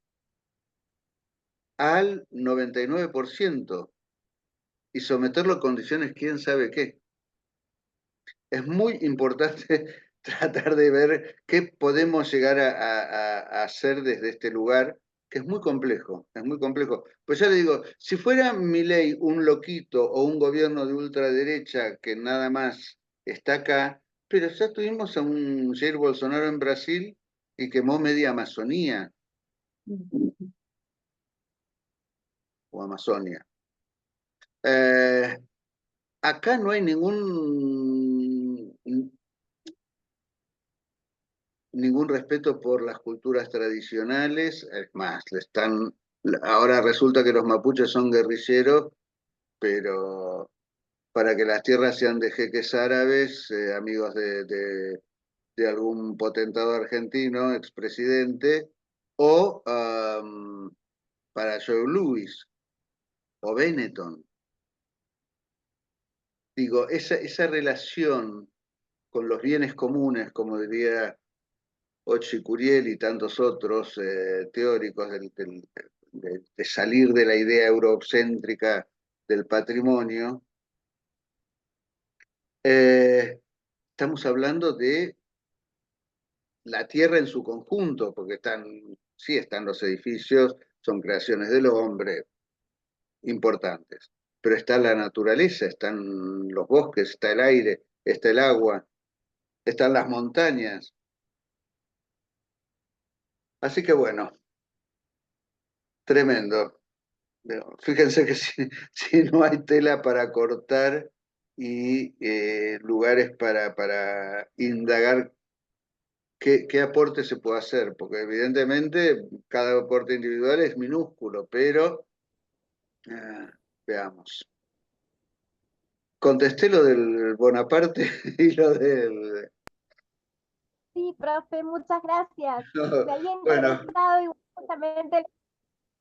al 99% y someterlo a condiciones quién sabe qué. Es muy importante tratar de ver qué podemos llegar a hacer desde este lugar, que es muy complejo, es muy complejo. Pues ya le digo, si fuera Milei un loquito o un gobierno de ultraderecha que nada más está acá, pero ya tuvimos a un Jair Bolsonaro en Brasil y quemó media Amazonía o Amazonia. Acá no hay ningún respeto por las culturas tradicionales. Es más, ahora resulta que los mapuches son guerrilleros, pero para que las tierras sean de jeques árabes, amigos de algún potentado argentino, expresidente, o para Joe Louis o Benetton. Digo, esa relación con los bienes comunes, como diría Ochi Curiel y tantos otros teóricos de salir de la idea eurocéntrica del patrimonio, estamos hablando de la tierra en su conjunto, porque sí están los edificios, son creaciones del hombre, importantes, pero está la naturaleza, están los bosques, está el aire, está el agua. están las montañas. Así que bueno, tremendo. Fíjense que si no hay tela para cortar y lugares para indagar qué aporte se puede hacer, porque evidentemente cada aporte individual es minúsculo, pero veamos. Contesté lo del Bonaparte y lo del... Sí, profe, muchas gracias. Me había Bueno, interesado y justamente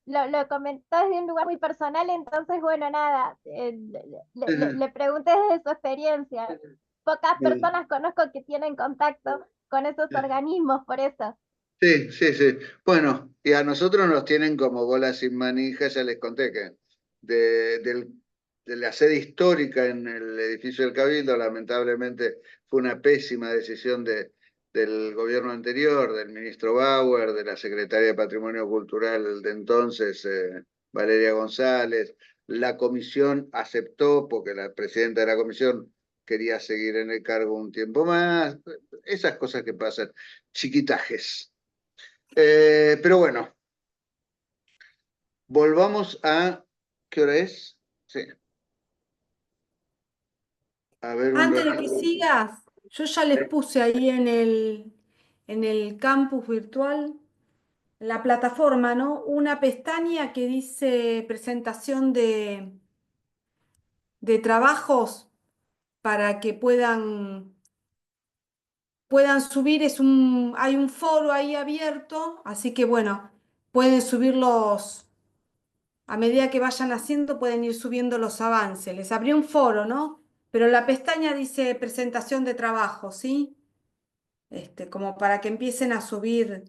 lo comentó desde un lugar muy personal, entonces, bueno, nada, le pregunté desde su experiencia. Pocas personas conozco que tienen contacto con esos organismos, por eso. sí, sí, sí. Bueno, y a nosotros nos tienen como bolas sin manija, ya les conté que de la sede histórica en el edificio del Cabildo, lamentablemente fue una pésima decisión del gobierno anterior, del ministro Bauer, de la secretaria de Patrimonio Cultural de entonces, Valeria González. La comisión aceptó, porque la presidenta de la comisión quería seguir en el cargo un tiempo más. Esas cosas que pasan, chiquitajes. Pero bueno, volvamos a... ¿Qué hora es? Sí. A ver un Antes de que ratito. sigas, yo ya les puse ahí en el campus virtual, en la plataforma, ¿no? Una pestaña que dice presentación de trabajos para que puedan subir. Hay un foro ahí abierto, así que bueno, pueden subirlos a medida que vayan haciendo, pueden ir subiendo los avances. Les abrí un foro, ¿no? Pero la pestaña dice presentación de trabajo, ¿sí? Como para que empiecen a subir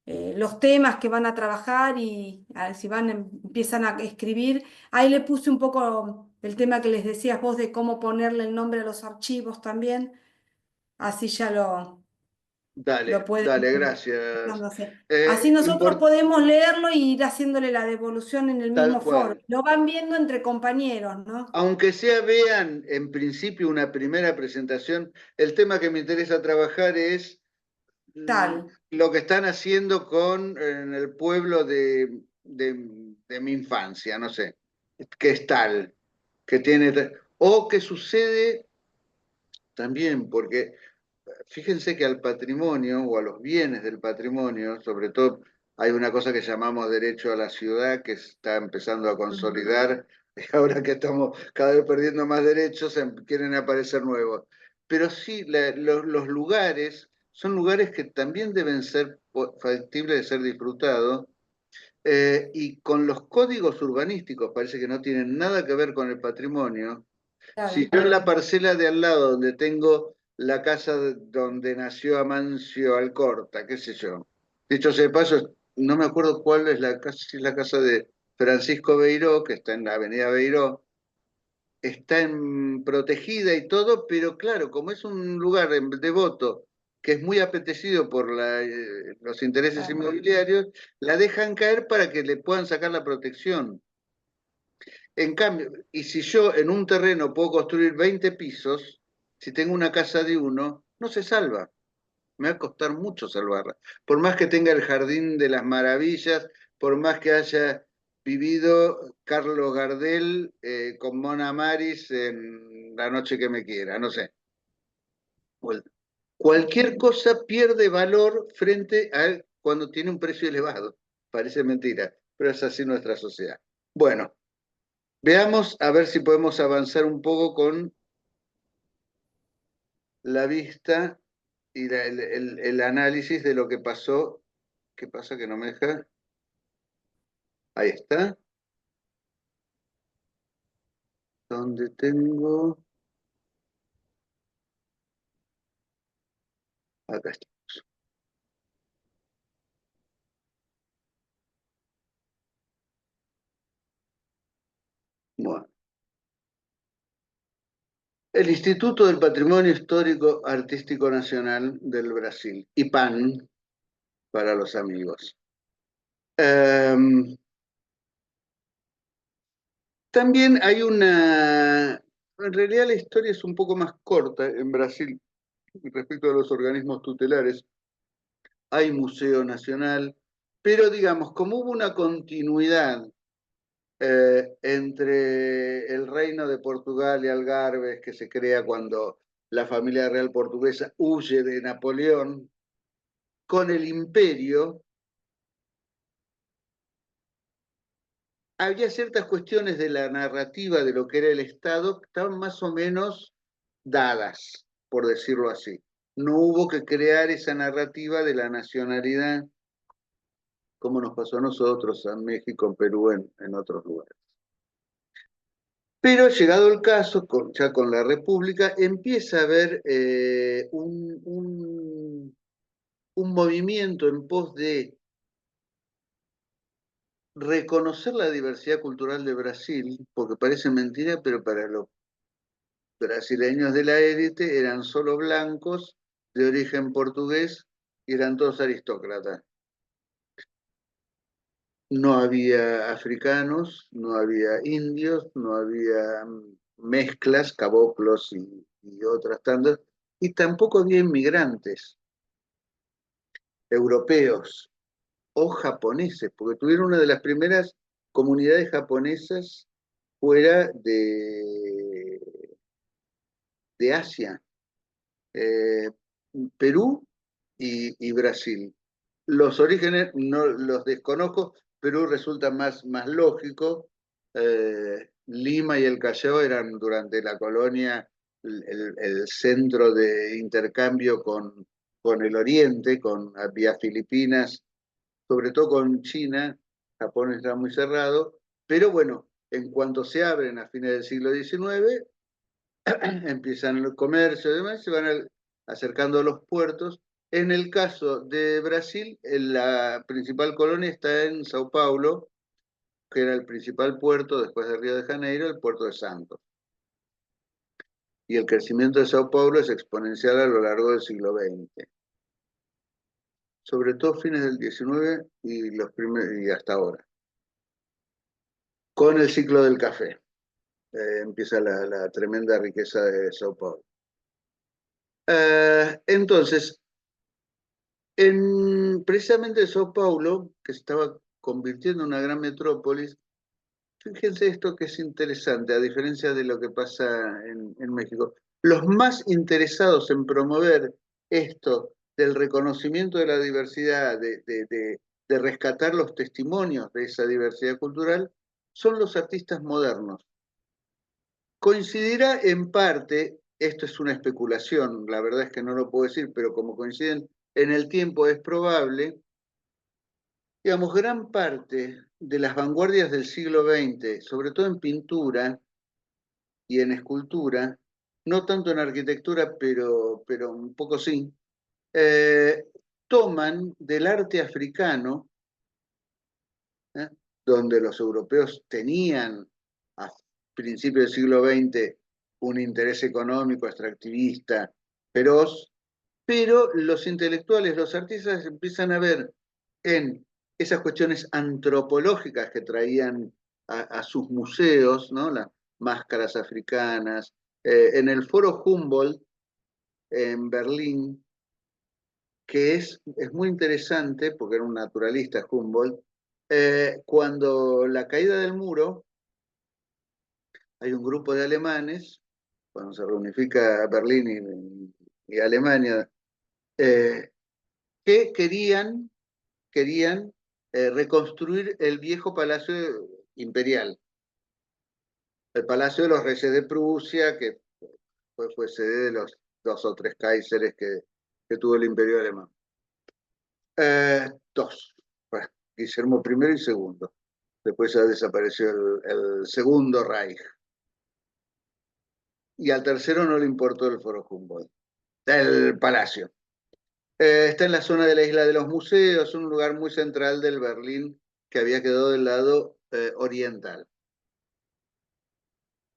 los temas que van a trabajar y si empiezan a escribir. Ahí le puse un poco el tema que les decías vos de cómo ponerle el nombre a los archivos también, así ya lo Dale, pueden dale, empezando gracias. a hacer. Así nosotros podemos leerlo y ir haciéndole la devolución en el Tal mismo foro. cual. Lo van viendo entre compañeros, ¿no? Aunque sea vean en principio una primera presentación, el tema que me interesa trabajar es Tal. lo que están haciendo en el pueblo de mi infancia, no sé, que es tal, que tiene, o que sucede también, porque fíjense que al patrimonio o a los bienes del patrimonio, sobre todo hay una cosa que llamamos derecho a la ciudad que está empezando a consolidar, y ahora que estamos cada vez perdiendo más derechos, quieren aparecer nuevos. Pero sí, los lugares son lugares que también deben ser factibles de ser disfrutados, y con los códigos urbanísticos parece que no tienen nada que ver con el patrimonio. Si Claro. yo en la parcela de al lado, donde tengo la casa donde nació Amancio Alcorta, qué sé yo. Dicho sea de paso, no me acuerdo cuál es la casa, si es la casa de Francisco Beiró, que está en la avenida Beiró, está protegida y todo, pero claro, como es un lugar devoto que es muy apetecido por los intereses Claro. inmobiliarios, la dejan caer para que le puedan sacar la protección. En cambio, y si yo en un terreno puedo construir 20 pisos, si tengo una casa de uno, no se salva. Me va a costar mucho salvarla. Por más que tenga el jardín de las maravillas, por más que haya vivido Carlos Gardel con Mona Maris en La noche que me quiera, no sé. Cualquier cosa pierde valor frente a cuando tiene un precio elevado. Parece mentira, pero es así nuestra sociedad. Bueno. Veamos a ver si podemos avanzar un poco con la vista y el análisis de lo que pasó. ¿Qué pasa que no me deja? Ahí está. ¿Dónde tengo? Acá está. Bueno. El Instituto del Patrimonio Histórico Artístico Nacional del Brasil, IPAN, para los amigos. También hay en realidad la historia es un poco más corta en Brasil, respecto a los organismos tutelares, hay Museo Nacional, pero digamos, como hubo una continuidad entre el Reino de Portugal y Algarbes, que se crea cuando la familia real portuguesa huye de Napoleón, con el imperio, había ciertas cuestiones de la narrativa de lo que era el Estado que estaban más o menos dadas, por decirlo así. No hubo que crear esa narrativa de la nacionalidad, como nos pasó a nosotros, en México, en Perú, en otros lugares. Pero llegado el caso, ya con la República, empieza a haber un movimiento en pos de reconocer la diversidad cultural de Brasil, porque parece mentira, pero para los brasileños de la élite eran solo blancos, de origen portugués, y eran todos aristócratas. No había africanos, no había indios, no había mezclas, caboclos y otras tantas, y tampoco había inmigrantes europeos o japoneses, porque tuvieron una de las primeras comunidades japonesas fuera de Asia, Perú y Brasil. Los orígenes no los desconozco, Perú resulta más lógico. Lima y el Callao eran durante la colonia el centro de intercambio con el Oriente, había Filipinas, sobre todo con China. Japón está muy cerrado, pero bueno, en cuanto se abren a fines del siglo XIX, empiezan el comercio y demás, se van acercando a los puertos. En el caso de Brasil, la principal colonia está en Sao Paulo, que era el principal puerto después de Río de Janeiro, el puerto de Santos. Y el crecimiento de Sao Paulo es exponencial a lo largo del siglo XX. Sobre todo fines del XIX y hasta ahora. Con el ciclo del café. Empieza la tremenda riqueza de Sao Paulo. Entonces, precisamente Sao Paulo, que se estaba convirtiendo en una gran metrópolis, fíjense esto que es interesante, a diferencia de lo que pasa en México. Los más interesados en promover esto del reconocimiento de la diversidad, de rescatar los testimonios de esa diversidad cultural, son los artistas modernos. Coincidirá en parte, esto es una especulación, la verdad es que no lo puedo decir, pero como coinciden en el tiempo es probable, digamos, gran parte de las vanguardias del siglo XX, sobre todo en pintura y en escultura, no tanto en arquitectura, pero un poco sí, toman del arte africano, donde los europeos tenían a principios del siglo XX un interés económico, extractivista, feroz, pero los intelectuales, los artistas empiezan a ver en esas cuestiones antropológicas que traían a sus museos, ¿no? Las máscaras africanas. En el Foro Humboldt, en Berlín, que es muy interesante, porque era un naturalista Humboldt, cuando la caída del muro, hay un grupo de alemanes, cuando se reunifica Berlín y Alemania, que querían reconstruir el viejo palacio imperial, el palacio de los reyes de Prusia, que fue sede de los 2 o 3 Kaiseres que tuvo el imperio alemán. Dos, bueno, Guillermo I y II. Después ya desapareció el segundo Reich. Y al tercero no le importó el Foro Humboldt, el palacio. Está en la zona de la Isla de los Museos, un lugar muy central del Berlín que había quedado del lado oriental.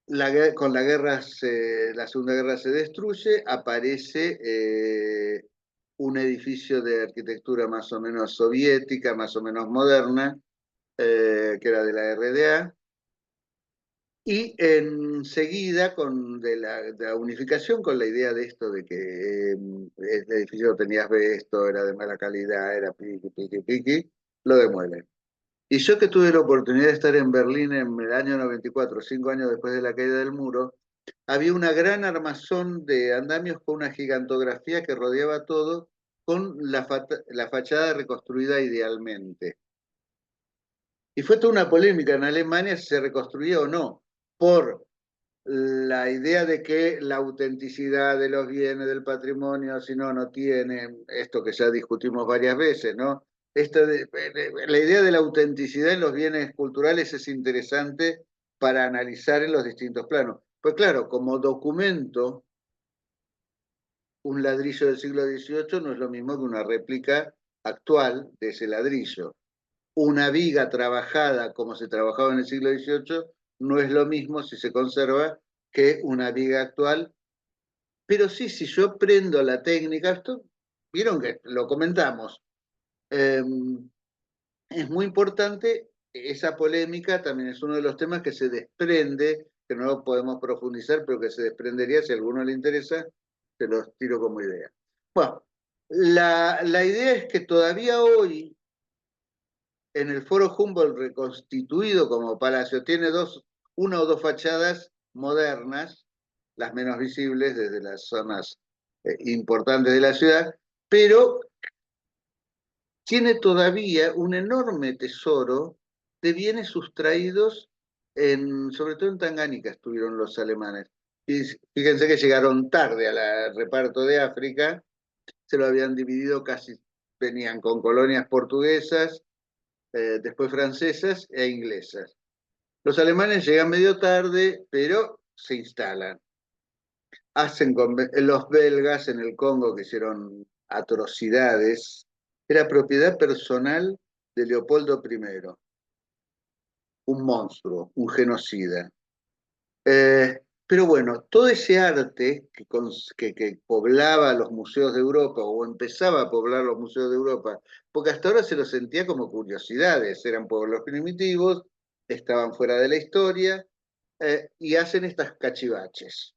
Con la Segunda Guerra se destruye, aparece un edificio de arquitectura más o menos soviética, más o menos moderna, que era de la RDA, Y enseguida, de la unificación, con la idea de esto de que el edificio tenía asbesto, era de mala calidad, era piqui, lo demuelen. Y yo que tuve la oportunidad de estar en Berlín en el año 94, 5 años después de la caída del muro, había una gran armazón de andamios con una gigantografía que rodeaba todo, con la fachada reconstruida idealmente. Y fue toda una polémica en Alemania si se reconstruía o no, por la idea de que la autenticidad de los bienes del patrimonio, si no, no tiene, esto que ya discutimos varias veces, ¿no? La idea de la autenticidad en los bienes culturales es interesante para analizar en los distintos planos. Pues claro, como documento, un ladrillo del siglo XVIII no es lo mismo que una réplica actual de ese ladrillo. Una viga trabajada como se trabajaba en el siglo XVIII no es lo mismo si se conserva que una viga actual. Pero sí, si yo prendo la técnica, esto, vieron que lo comentamos, es muy importante, esa polémica también es uno de los temas que se desprende, que no lo podemos profundizar, pero que se desprendería, si a alguno le interesa, se los tiro como idea. Bueno, la idea es que todavía hoy, en el Foro Humboldt reconstituido como palacio, tiene una o dos fachadas modernas, las menos visibles desde las zonas importantes de la ciudad, pero tiene todavía un enorme tesoro de bienes sustraídos, sobre todo en Tanganica estuvieron los alemanes. Y fíjense que llegaron tarde al reparto de África, se lo habían dividido casi, venían con colonias portuguesas, después francesas e inglesas. Los alemanes llegan medio tarde, pero se instalan. Hacen con los belgas en el Congo, que hicieron atrocidades, era propiedad personal de Leopoldo I, un monstruo, un genocida. Pero bueno, todo ese arte que poblaba los museos de Europa, o empezaba a poblar los museos de Europa, porque hasta ahora se los sentía como curiosidades, eran pueblos primitivos, estaban fuera de la historia, y hacen estas cachivaches.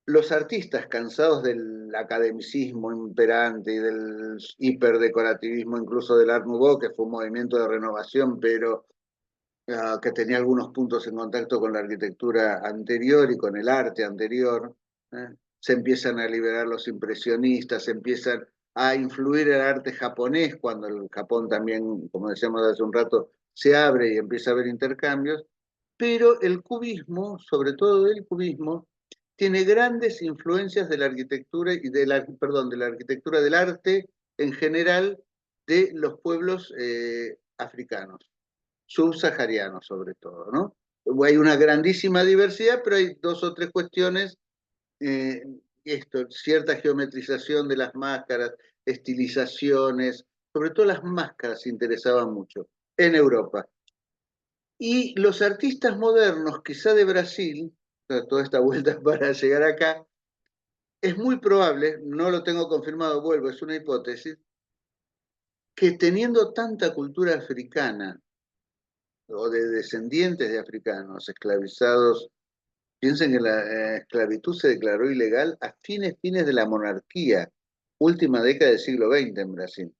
Los artistas, cansados del academicismo imperante y del hiperdecorativismo, incluso del Art Nouveau, que fue un movimiento de renovación, pero que tenía algunos puntos en contacto con la arquitectura anterior y con el arte anterior, se empiezan a liberar los impresionistas, se empiezan a influir el arte japonés, cuando el Japón también, como decíamos hace un rato, se abre y empieza a haber intercambios, pero el cubismo, sobre todo el cubismo, tiene grandes influencias de la arquitectura y de la arquitectura del arte en general de los pueblos africanos, subsaharianos sobre todo, ¿no? Hay una grandísima diversidad, pero hay dos o tres cuestiones, cierta geometrización de las máscaras, estilizaciones, sobre todo las máscaras interesaban mucho en Europa. Y los artistas modernos, quizá de Brasil, toda esta vuelta para llegar acá, es muy probable, no lo tengo confirmado, vuelvo, es una hipótesis, que teniendo tanta cultura africana, o de descendientes de africanos esclavizados, piensen que la esclavitud se declaró ilegal a fines de la monarquía, última década del siglo XX en Brasil.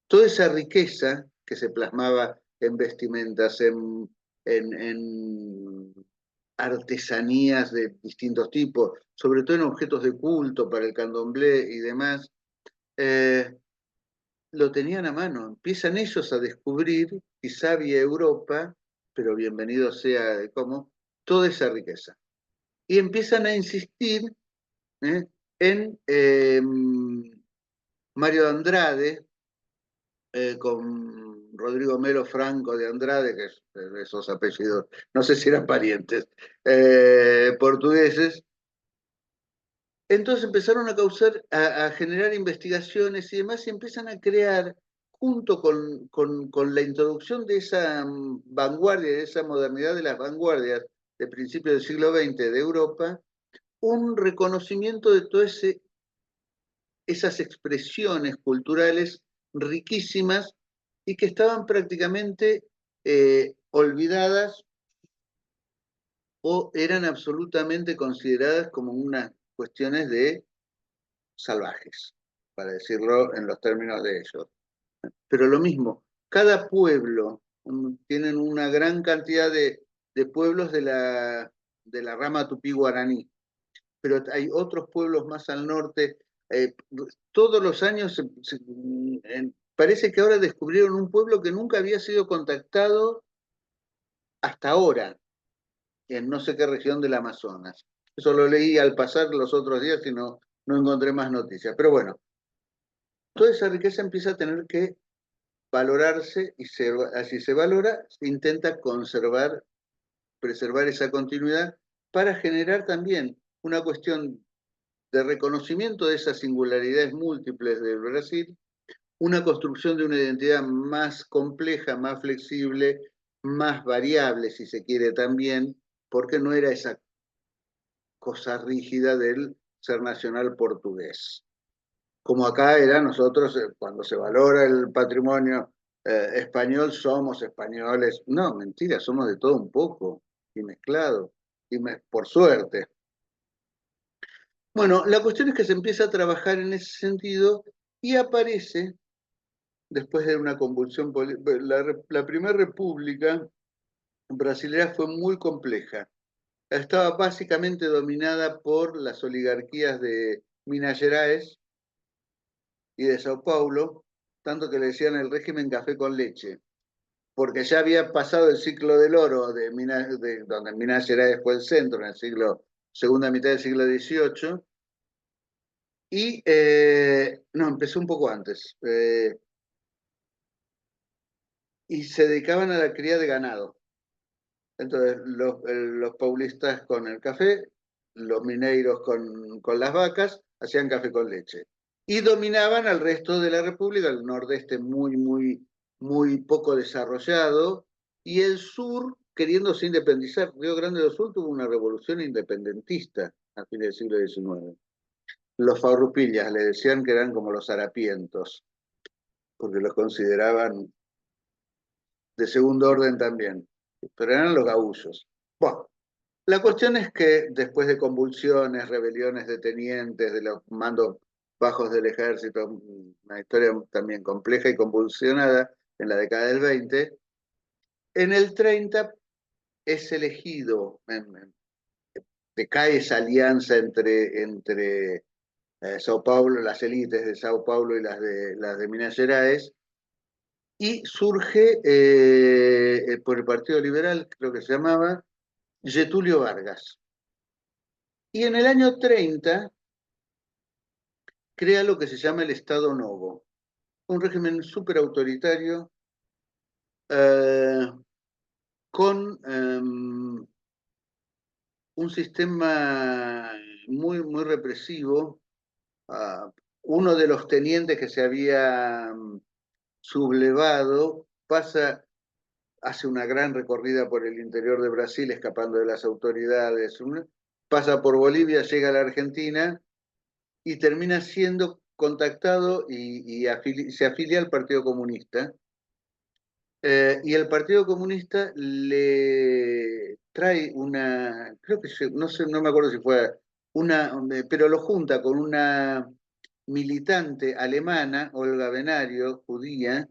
Toda esa riqueza que se plasmaba en vestimentas, en artesanías de distintos tipos, sobre todo en objetos de culto para el candomblé y demás, lo tenían a mano. Empiezan ellos a descubrir, quizá vía Europa, pero bienvenido sea de cómo, toda esa riqueza. Y empiezan a insistir en Mario de Andrade, con Rodrigo Melo Franco de Andrade, que esos apellidos, no sé si eran parientes, portugueses. Entonces empezaron a generar investigaciones y demás, y empiezan a crear, junto con la introducción de esa vanguardia, de esa modernidad de las vanguardias de principios del siglo XX de Europa, un reconocimiento de todas esas expresiones culturales riquísimas y que estaban prácticamente olvidadas o eran absolutamente consideradas como unas cuestiones de salvajes, para decirlo en los términos de ellos. Pero lo mismo, cada pueblo, tienen una gran cantidad de pueblos de la rama tupí-guaraní, pero hay otros pueblos más al norte. Todos los años parece que ahora descubrieron un pueblo que nunca había sido contactado hasta ahora, en no sé qué región del Amazonas. Eso lo leí al pasar los otros días y no encontré más noticias. Pero bueno, toda esa riqueza empieza a tener que valorarse y así se valora, se intenta preservar esa continuidad para generar también una cuestión de reconocimiento de esas singularidades múltiples del Brasil, una construcción de una identidad más compleja, más flexible, más variable, si se quiere también, porque no era esa cosa rígida del ser nacional portugués. Como acá era nosotros, cuando se valora el patrimonio español, somos españoles. No, mentira, somos de todo un poco, y mezclado, por suerte. Bueno, la cuestión es que se empieza a trabajar en ese sentido y aparece, después de una convulsión política, la primera república brasileña fue muy compleja. Estaba básicamente dominada por las oligarquías de Minas Gerais y de Sao Paulo, tanto que le decían el régimen café con leche, porque ya había pasado el ciclo del oro, donde Minas Gerais fue el centro, en el segunda mitad del siglo XVIII, y no, empezó un poco antes, y se dedicaban a la cría de ganado. Entonces, los paulistas con el café, los mineiros con las vacas, hacían café con leche. Y dominaban al resto de la República, el nordeste muy poco desarrollado, y el sur queriéndose independizar. Río Grande do Sul tuvo una revolución independentista a fines del siglo XIX. Los farrupillas le decían que eran como los harapientos, porque los consideraban de segundo orden también, pero eran los gaullos. Bueno, la cuestión es que después de convulsiones, rebeliones de tenientes, de los mandos bajos del ejército, una historia también compleja y convulsionada en la década del 20, en el 30 es elegido, decae esa alianza entre Sao Paulo, las élites de Sao Paulo y las de Minas Gerais, y surge por el Partido Liberal, creo que se llamaba, Getúlio Vargas. Y en el año 30 crea lo que se llama el Estado Novo, un régimen súper autoritario con un sistema muy represivo. Uno de los tenientes que se había sublevado hace una gran recorrida por el interior de Brasil, escapando de las autoridades, pasa por Bolivia, llega a la Argentina y termina siendo contactado y se afilia al Partido Comunista. Y el Partido Comunista le trae creo que no sé, no me acuerdo si fue pero lo junta con una militante alemana, Olga Benario, judía,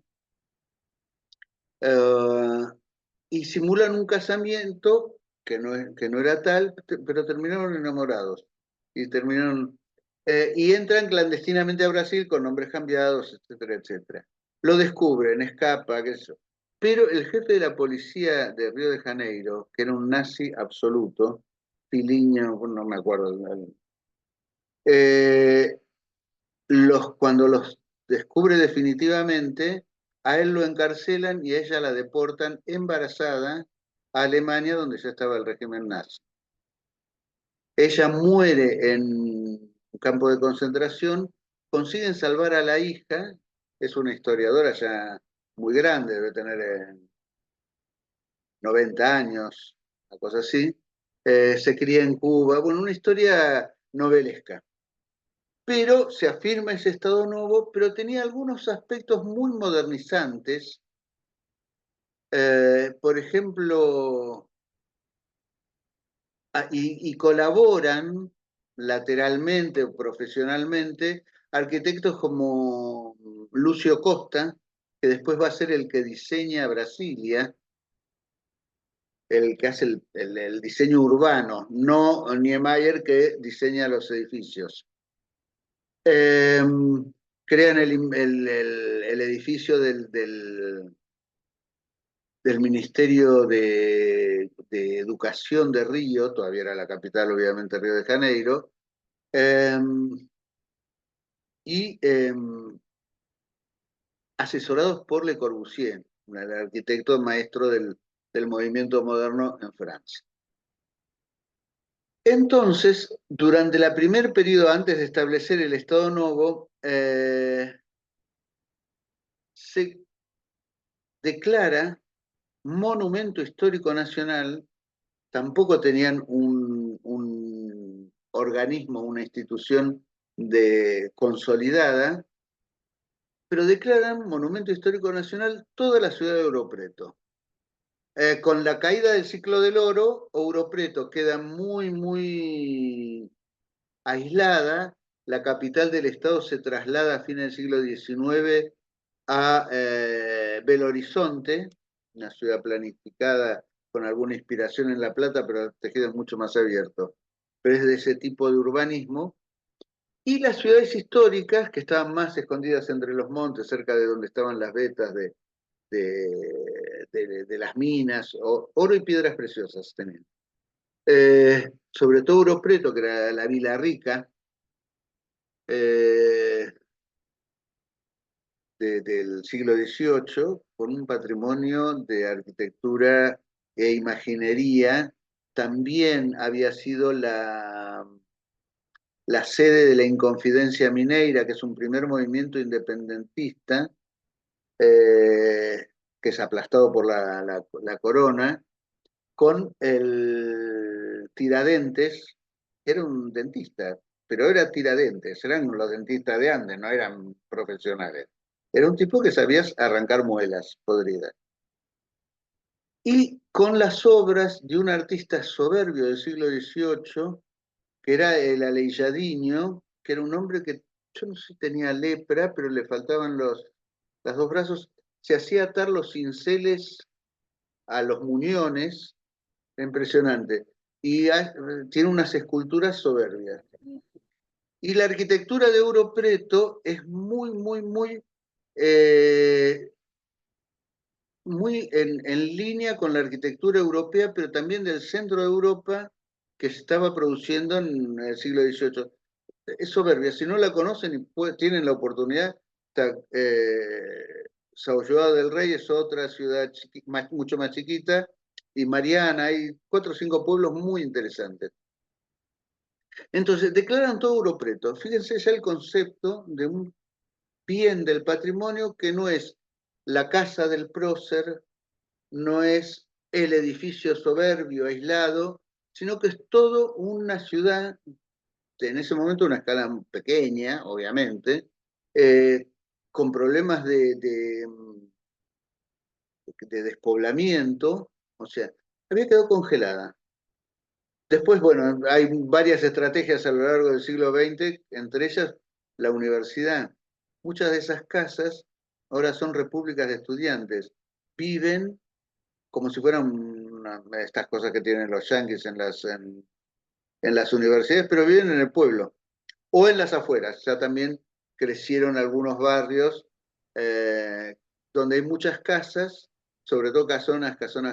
y simulan un casamiento que no era tal, pero terminaron enamorados. Y entran clandestinamente a Brasil con nombres cambiados, etcétera, etcétera. Lo descubren, escapa, qué sé yo. Pero el jefe de la policía de Río de Janeiro, que era un nazi absoluto, Filiño, no me acuerdo, cuando los descubre definitivamente, a él lo encarcelan y a ella la deportan embarazada a Alemania, donde ya estaba el régimen nazi. Ella muere en un campo de concentración, consiguen salvar a la hija, es una historiadora ya muy grande, debe tener 90 años, una cosa así, se cría en Cuba, bueno, una historia novelesca. Pero se afirma ese Estado Novo, pero tenía algunos aspectos muy modernizantes por ejemplo, y colaboran lateralmente o profesionalmente arquitectos como Lucio Costa, que después va a ser el que diseña Brasilia, el que hace el diseño urbano, no Niemeyer, que diseña los edificios. Crean el edificio del Ministerio de Educación de Río, todavía era la capital, obviamente, Río de Janeiro, y asesorados por Le Corbusier, el arquitecto maestro del movimiento moderno en Francia. Entonces, durante el primer periodo antes de establecer el Estado Novo, se declara monumento histórico nacional. Tampoco tenían un organismo, una institución consolidada, pero declaran monumento histórico nacional toda la ciudad de Ouro Preto. Con la caída del ciclo del oro, Ouro Preto queda muy aislada. La capital del estado se traslada a fines del siglo XIX a Belo Horizonte, una ciudad planificada con alguna inspiración en La Plata, pero el tejido es mucho más abierto. Pero es de ese tipo de urbanismo. Y las ciudades históricas, que estaban más escondidas entre los montes, cerca de donde estaban las vetas de las minas, oro y piedras preciosas tenían. Sobre todo Ouro Preto, que era la Vila Rica, del siglo XVIII, con un patrimonio de arquitectura e imaginería. También había sido la sede de la Inconfidencia Mineira, que es un primer movimiento independentista, que es aplastado por la corona, con el Tiradentes, que era un dentista, pero era Tiradentes, eran los dentistas de Andes, no eran profesionales. Era un tipo que sabía arrancar muelas podridas. Y con las obras de un artista soberbio del siglo XVIII, que era el Aleijadinho, que era un hombre que, yo no sé si tenía lepra, pero le faltaban los dos brazos, se hacía atar los cinceles a los muñones, impresionante. Y tiene unas esculturas soberbias. Y la arquitectura de Ouro Preto es muy en línea con la arquitectura europea, pero también del centro de Europa, que se estaba produciendo en el siglo XVIII. Es soberbia. Si no la conocen y tienen la oportunidad, São João del Rei es otra ciudad mucho más chiquita, y Mariana, hay 4 o 5 pueblos muy interesantes. Entonces, declaran todo Ouro Preto. Fíjense ya el concepto de un bien del patrimonio que no es la casa del prócer, no es el edificio soberbio, aislado, sino que es todo una ciudad, en ese momento una escala pequeña, obviamente, con problemas de despoblamiento, o sea, había quedado congelada. Después, bueno, hay varias estrategias a lo largo del siglo XX, entre ellas la universidad. Muchas de esas casas ahora son repúblicas de estudiantes. Viven como si fueran estas cosas que tienen los yanquis en las universidades, pero viven en el pueblo o en las afueras. Ya también crecieron algunos barrios donde hay muchas casas, sobre todo casonas que son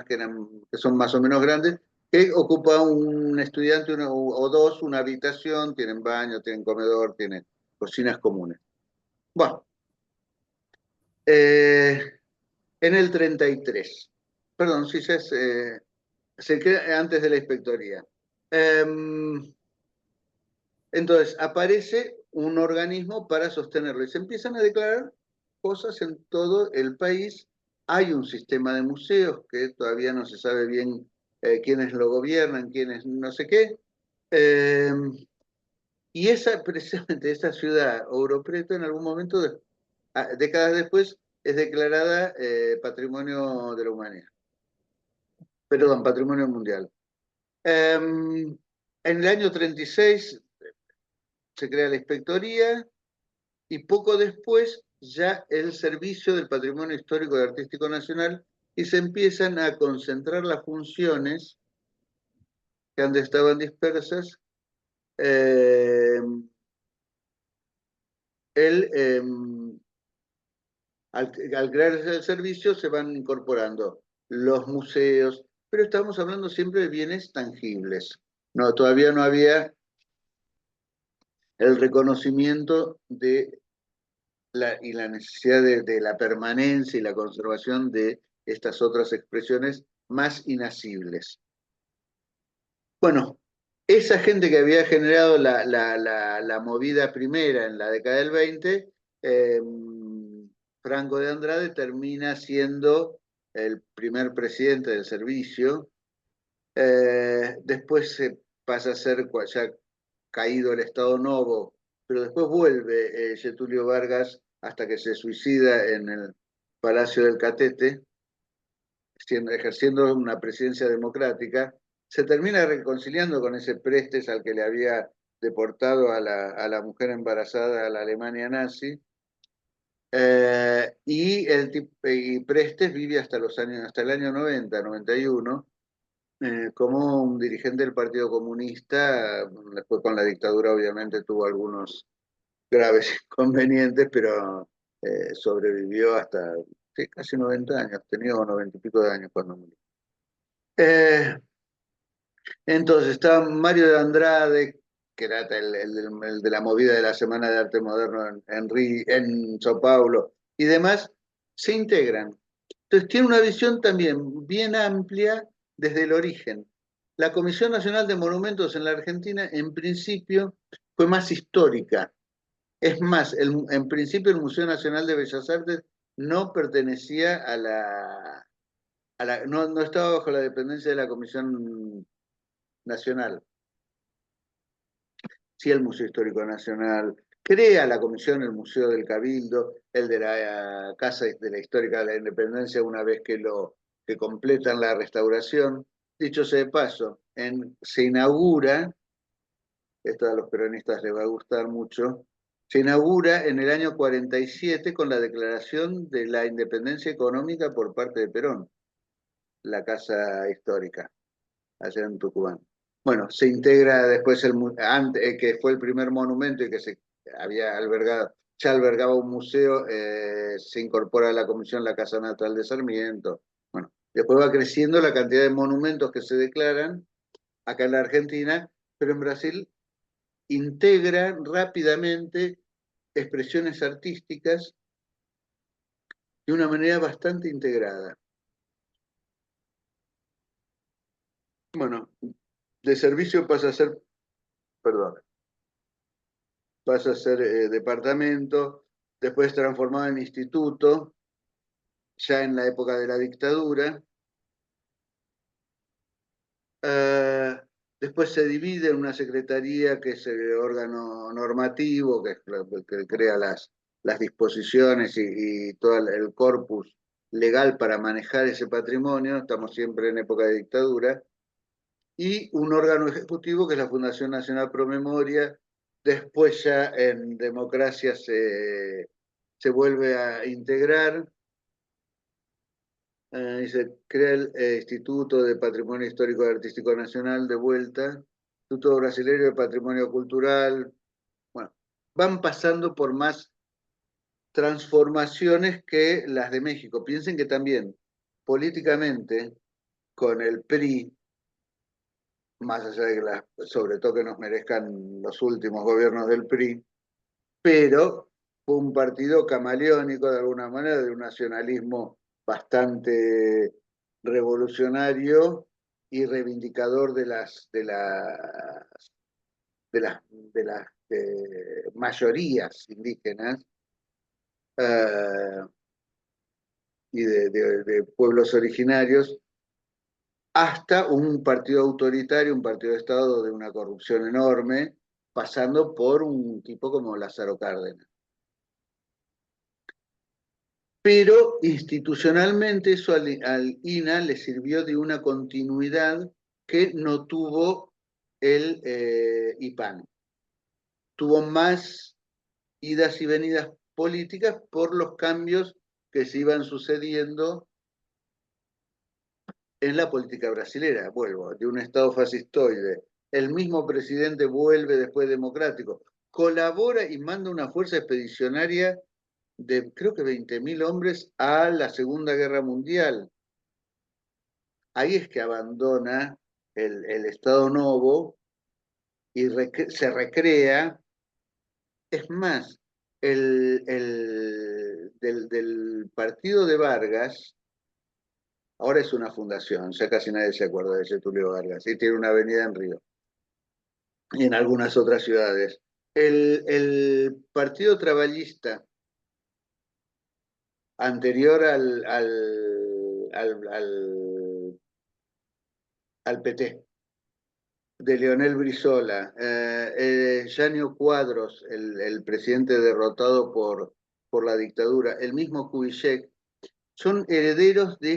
más o menos grandes, que ocupa un estudiante o dos una habitación, tienen baño, tienen comedor, tienen cocinas comunes. Bueno, en el 33, perdón, si se queda antes de la inspectoría. Entonces, aparece un organismo para sostenerlo y se empiezan a declarar cosas en todo el país. Hay un sistema de museos que todavía no se sabe bien quiénes lo gobiernan, quiénes no sé qué. Y precisamente esa ciudad, Ouro Preto, en algún momento, décadas después, es declarada Patrimonio de la Humanidad. Perdón, patrimonio mundial. En el año 36 se crea la inspectoría y poco después ya el Servicio del Patrimonio Histórico y Artístico Nacional, y se empiezan a concentrar las funciones que antes estaban dispersas. Al crearse el servicio se van incorporando los museos, pero estamos hablando siempre de bienes tangibles. No, todavía no había el reconocimiento de y la necesidad de la permanencia y la conservación de estas otras expresiones más inacibles. Bueno, esa gente que había generado la movida primera en la década del 20, Franco de Andrade termina siendo el primer presidente del servicio. Después se pasa a ser, ya caído el Estado Novo, pero después vuelve Getúlio Vargas hasta que se suicida en el Palacio del Catete, ejerciendo una presidencia democrática. Se termina reconciliando con ese Prestes al que le había deportado a la mujer embarazada a la Alemania nazi. Y Prestes vive hasta el año 90, 91, como un dirigente del Partido Comunista. Después con la dictadura obviamente tuvo algunos graves inconvenientes, pero sobrevivió hasta casi 90 años, tenía 90 y pico de años cuando murió. Entonces estaba Mario de Andrade, que era el de la movida de la Semana de Arte Moderno en Sao Paulo, y demás, se integran. Entonces tiene una visión también bien amplia desde el origen. La Comisión Nacional de Monumentos en la Argentina, en principio, fue más histórica. Es más, en principio el Museo Nacional de Bellas Artes no pertenecía no estaba bajo la dependencia de la Comisión Nacional. Sí, el Museo Histórico Nacional crea la comisión, el Museo del Cabildo, el de la Casa de la Histórica de la Independencia, una vez que completan la restauración. Dicho sea de paso, se inaugura, esto a los peronistas les va a gustar mucho, se inaugura en el año 47 con la declaración de la independencia económica por parte de Perón, la Casa Histórica, allá en Tucumán. Bueno, se integra después que fue el primer monumento y que se había albergado, ya albergaba un museo, se incorpora a la comisión la Casa Natal de Sarmiento. Bueno, después va creciendo la cantidad de monumentos que se declaran acá en la Argentina, pero en Brasil integra rápidamente expresiones artísticas de una manera bastante integrada. Bueno, de servicio pasa a ser, departamento, después transformado en instituto, ya en la época de la dictadura. Después se divide en una secretaría que es el órgano normativo, que crea las disposiciones y todo el corpus legal para manejar ese patrimonio. Estamos siempre en época de dictadura. Y un órgano ejecutivo que es la Fundación Nacional Pro Memoria. Después ya en democracia se vuelve a integrar y se crea el Instituto de Patrimonio Histórico y Artístico Nacional de vuelta, Instituto Brasileño de Patrimonio Cultural. Bueno, van pasando por más transformaciones que las de México. Piensen que también políticamente con el PRI, más allá de que sobre todo que nos merezcan los últimos gobiernos del PRI, pero fue un partido camaleónico de alguna manera, de un nacionalismo bastante revolucionario y reivindicador de las mayorías indígenas y de pueblos originarios, hasta un partido autoritario, un partido de Estado de una corrupción enorme, pasando por un tipo como Lázaro Cárdenas. pero institucionalmente eso al INA le sirvió de una continuidad que no tuvo el IPAN. Tuvo más idas y venidas políticas por los cambios que se iban sucediendo en la política brasilera. Vuelvo, de un Estado fascistoide. El mismo presidente vuelve después democrático. Colabora y manda una fuerza expedicionaria de creo que 20.000 hombres a la Segunda Guerra Mundial. Ahí es que abandona el Estado Novo y se recrea. Es más, del partido de Vargas, ahora es una fundación, ya casi nadie se acuerda de Getúlio Vargas, y tiene una avenida en Río y en algunas otras ciudades. El Partido Traballista anterior al PT, de Leonel Brizola, Janio Quadros, el presidente derrotado por la dictadura, el mismo Kubitschek, son herederos de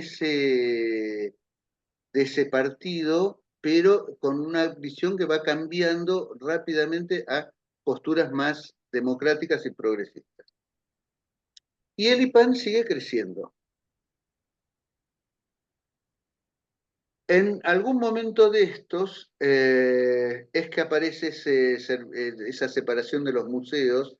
ese partido, pero con una visión que va cambiando rápidamente a posturas más democráticas y progresistas. Y el IPAN sigue creciendo. En algún momento de estos es que aparece esa separación de los museos.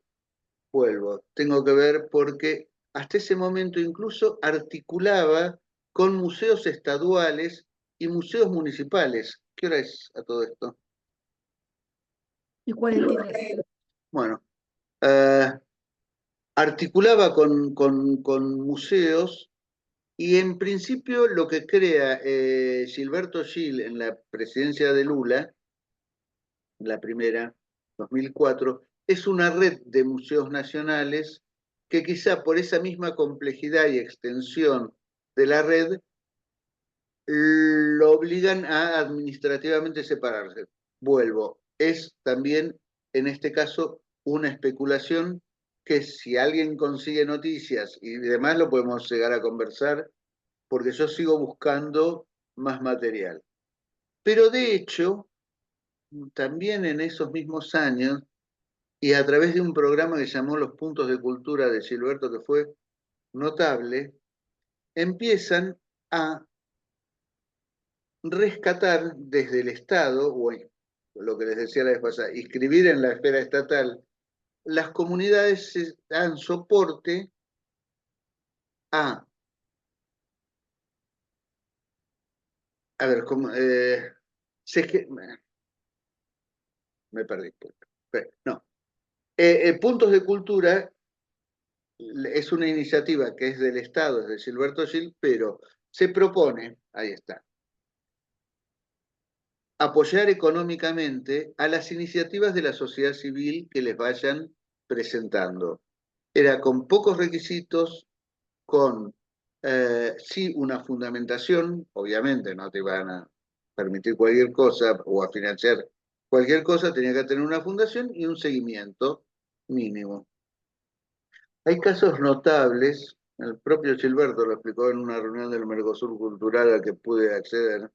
Vuelvo, tengo que ver porque hasta ese momento incluso articulaba con museos estaduales y museos municipales. ¿Qué hora es a todo esto? Y 43. Bueno, articulaba con museos y en principio lo que crea Gilberto Gil en la presidencia de Lula, la primera, 2004, es una red de museos nacionales que quizá por esa misma complejidad y extensión de la red lo obligan a administrativamente separarse. Vuelvo, es también en este caso una especulación que si alguien consigue noticias y demás lo podemos llegar a conversar porque yo sigo buscando más material. Pero de hecho, también en esos mismos años, y a través de un programa que llamó Los Puntos de Cultura de Gilberto, que fue notable, empiezan a rescatar desde el Estado, o lo que les decía la vez pasada, inscribir en la esfera estatal, las comunidades dan soporte a ver, me perdí. No. Puntos de Cultura es una iniciativa que es del Estado, es de Gilberto Gil, pero se propone, ahí está, apoyar económicamente a las iniciativas de la sociedad civil que les vayan presentando. Era con pocos requisitos, con sí una fundamentación, obviamente no te van a permitir cualquier cosa o a financiar cualquier cosa, tenía que tener una fundación y un seguimiento mínimo. Hay casos notables, el propio Gilberto lo explicó en una reunión del Mercosur Cultural a la que pude acceder.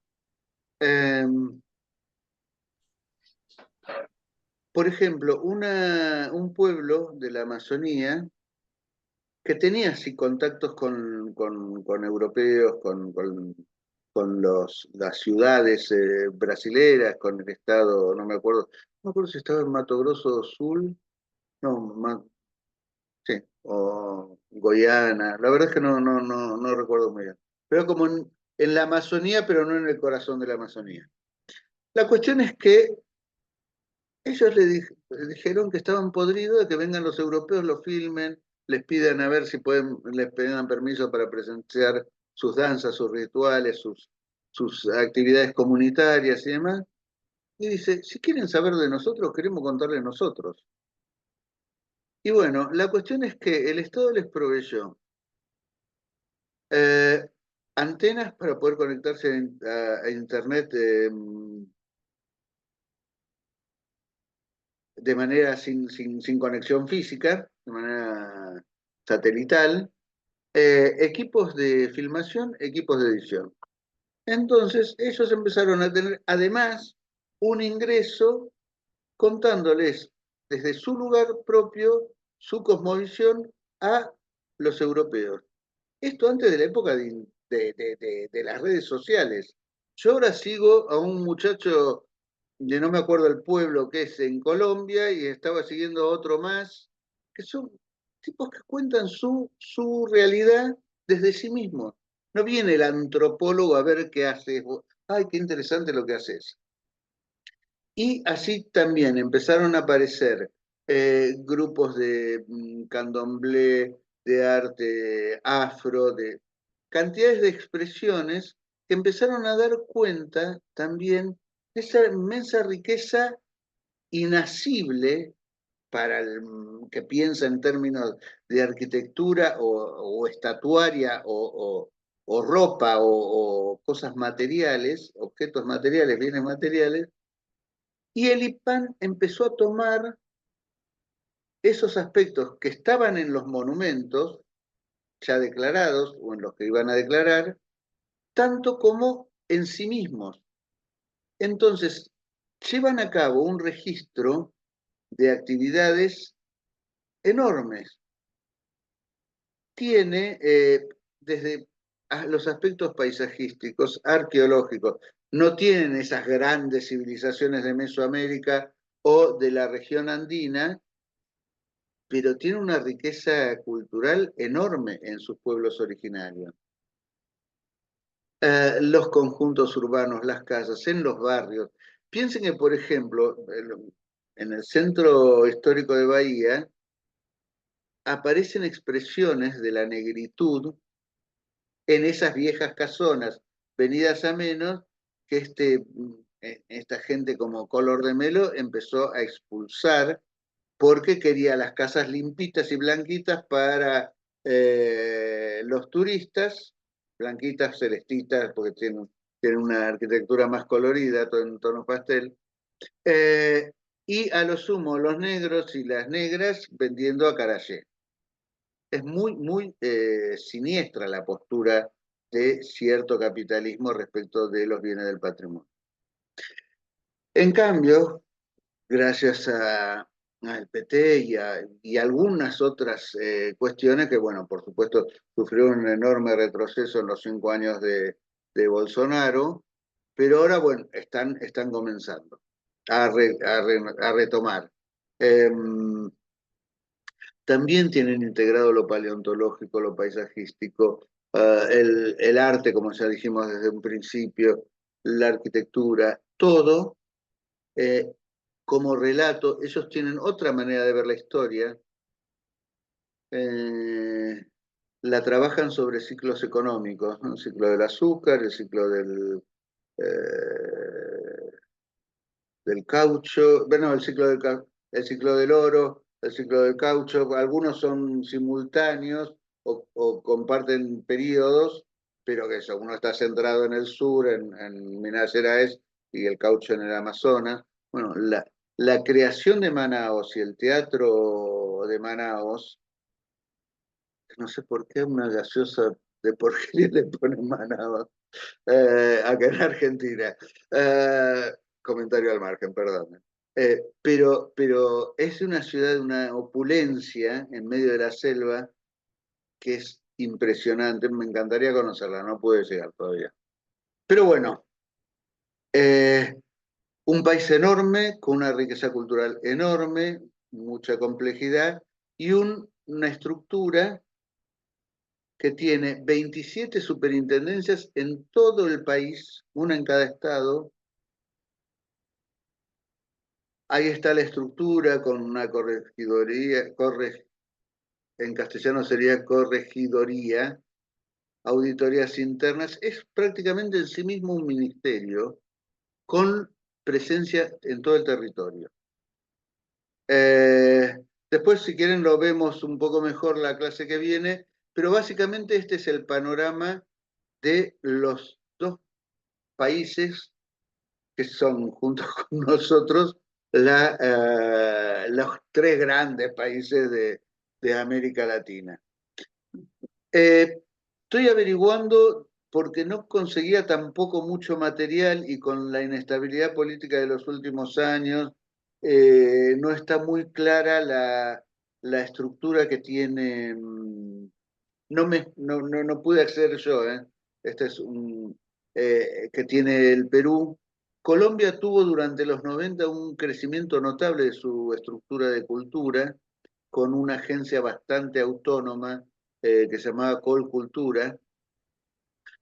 Por ejemplo, un pueblo de la Amazonía que tenía así contactos con europeos, con las ciudades brasileras, con el estado, no me acuerdo si estaba en Mato Grosso do Sul, no, sí, o Goiânia, la verdad es que no recuerdo muy bien. Pero como en la Amazonía, pero no en el corazón de la Amazonía. La cuestión es que ellos le dijeron que estaban podridos de que vengan los europeos, lo filmen, les pidan a ver si les pidan permiso para presenciar sus danzas, sus rituales, sus actividades comunitarias y demás. Y dice, si quieren saber de nosotros, queremos contarles nosotros. Y bueno, la cuestión es que el Estado les proveyó antenas para poder conectarse a Internet de manera sin conexión física, de manera satelital, equipos de filmación, equipos de edición. Entonces, ellos empezaron a tener, además, un ingreso contándoles desde su lugar propio, su cosmovisión, a los europeos. Esto antes de la época de las redes sociales. Yo ahora sigo a un muchacho, de no me acuerdo el pueblo que es en Colombia, y estaba siguiendo a otro más, que son tipos que cuentan su realidad desde sí mismos. No viene el antropólogo a ver qué haces. Ay, qué interesante lo que haces. Y así también empezaron a aparecer grupos de candomblé, de arte afro, de cantidades de expresiones que empezaron a dar cuenta también de esa inmensa riqueza inasible para el que piensa en términos de arquitectura o estatuaria o ropa o cosas materiales, objetos materiales, bienes materiales. Y el IPAN empezó a tomar esos aspectos que estaban en los monumentos ya declarados o en los que iban a declarar, tanto como en sí mismos. Entonces, llevan a cabo un registro de actividades enormes. Tiene desde los aspectos paisajísticos, arqueológicos, no tienen esas grandes civilizaciones de Mesoamérica o de la región andina, pero tiene una riqueza cultural enorme en sus pueblos originarios. Los conjuntos urbanos, las casas, en los barrios. Piensen que, por ejemplo, en el centro histórico de Bahía aparecen expresiones de la negritud en esas viejas casonas, venidas a menos, que esta gente como Color de Melo empezó a expulsar porque quería las casas limpitas y blanquitas para los turistas, blanquitas, celestitas, porque tienen una arquitectura más colorida, todo en tonos pastel, y a lo sumo los negros y las negras vendiendo a Carayé. Es muy, muy siniestra la postura de cierto capitalismo respecto de los bienes del patrimonio. En cambio, gracias al PT y algunas otras cuestiones que, bueno, por supuesto, sufrieron un enorme retroceso en los 5 años de Bolsonaro, pero ahora, bueno, están comenzando a retomar. También tienen integrado lo paleontológico, lo paisajístico, el arte, como ya dijimos desde un principio, la arquitectura, todo como relato. Ellos tienen otra manera de ver la historia, la trabajan sobre ciclos económicos, ¿no? El ciclo del azúcar, el ciclo del caucho, bueno, el ciclo del oro, el ciclo del caucho. Algunos son simultáneos o comparten periodos, pero que eso, uno está centrado en el sur, en Minas Gerais, y el caucho en el Amazonas. Bueno, la creación de Manaos y el teatro de Manaos, no sé por qué una gaseosa de porquería le ponen Manaos acá en Argentina. Comentario al margen, perdón. Pero es una ciudad de una opulencia en medio de la selva que es impresionante. Me encantaría conocerla, no pude llegar todavía. Pero bueno, un país enorme, con una riqueza cultural enorme, mucha complejidad y una estructura que tiene 27 superintendencias en todo el país, una en cada estado. Ahí está la estructura con una corregiduría, en castellano sería corregiduría, auditorías internas. Es prácticamente en sí mismo un ministerio con presencia en todo el territorio. Después, si quieren, lo vemos un poco mejor la clase que viene, pero básicamente este es el panorama de los dos países que son, junto con nosotros, los 3 grandes países de América Latina. Estoy averiguando porque no conseguía tampoco mucho material y con la inestabilidad política de los últimos años no está muy clara la estructura que tiene. No pude acceder yo, este es que tiene el Perú. Colombia tuvo durante los 90 un crecimiento notable de su estructura de cultura, con una agencia bastante autónoma que se llamaba Colcultura,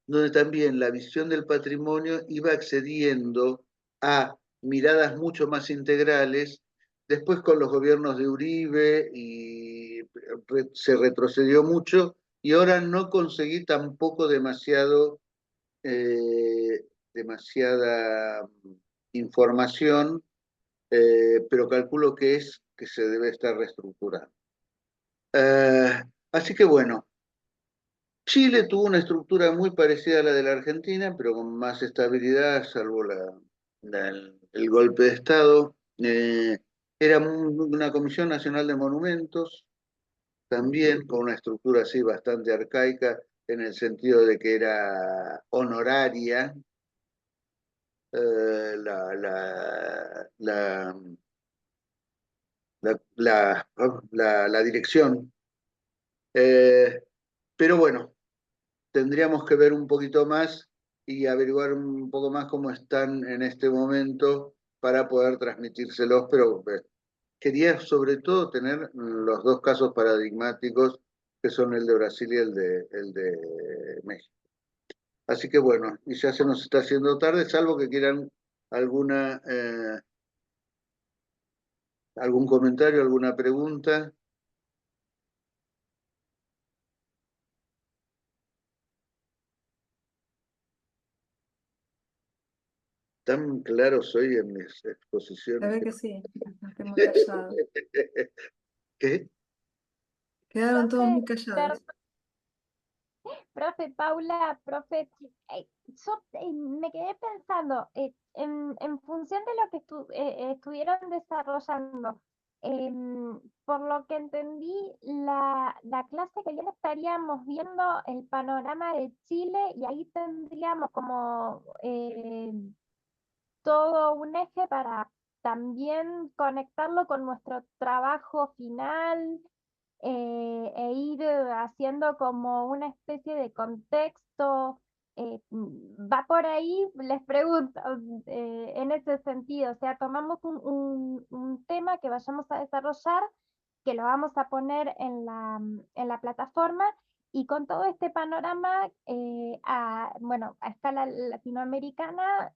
donde también la visión del patrimonio iba accediendo a miradas mucho más integrales. Después con los gobiernos de Uribe se retrocedió mucho y ahora no conseguí tampoco demasiada información, pero calculo que se debe estar reestructurando. Así que bueno, Chile tuvo una estructura muy parecida a la de la Argentina, pero con más estabilidad, salvo el golpe de Estado. Era una Comisión Nacional de Monumentos, también con una estructura así bastante arcaica, en el sentido de que era honoraria la dirección. Pero bueno, tendríamos que ver un poquito más y averiguar un poco más cómo están en este momento para poder transmitírselos, pero quería sobre todo tener los dos casos paradigmáticos, que son el de Brasil y el de México. Así que bueno, y ya se nos está haciendo tarde, salvo que quieran algún comentario, alguna pregunta. Tan claro soy en mis Se exposiciones. ve que sí, bastante muy callado. ¿Qué? Quedaron todos muy Profe, callados. profe Paula, profe, yo me quedé pensando en función de lo que estuvieron desarrollando. Por lo que entendí, la clase que viene estaríamos viendo el panorama de Chile y ahí tendríamos como todo un eje para también conectarlo con nuestro trabajo final e ir haciendo como una especie de contexto. Va por ahí, les pregunto, en ese sentido, o sea, tomamos un tema que vayamos a desarrollar, que lo vamos a poner en la plataforma y con todo este panorama, bueno, a escala latinoamericana,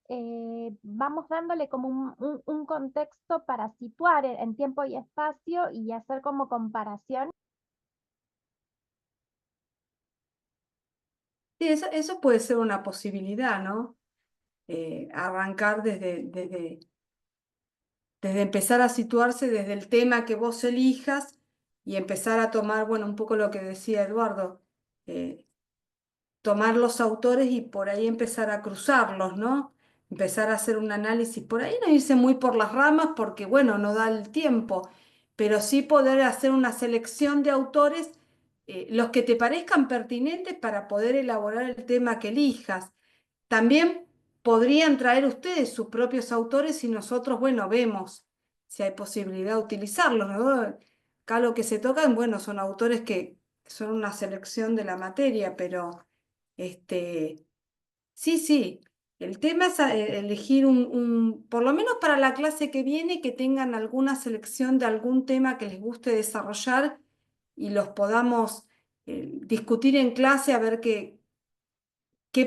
vamos dándole como un contexto para situar en tiempo y espacio y hacer como comparación. Sí, eso puede ser una posibilidad, ¿no? Arrancar desde empezar a situarse desde el tema que vos elijas y empezar a tomar, bueno, un poco lo que decía Eduardo, tomar los autores y por ahí empezar a cruzarlos, ¿no? Empezar a hacer un análisis por ahí, no irse muy por las ramas porque, bueno, no da el tiempo, pero sí poder hacer una selección de autores, los que te parezcan pertinentes para poder elaborar el tema que elijas. También podrían traer ustedes sus propios autores y nosotros, bueno, vemos si hay posibilidad de utilizarlos, ¿no? Acá lo que se tocan, bueno, son autores que son una selección de la materia, pero sí, el tema es elegir por lo menos para la clase que viene, que tengan alguna selección de algún tema que les guste desarrollar y los podamos discutir en clase a ver qué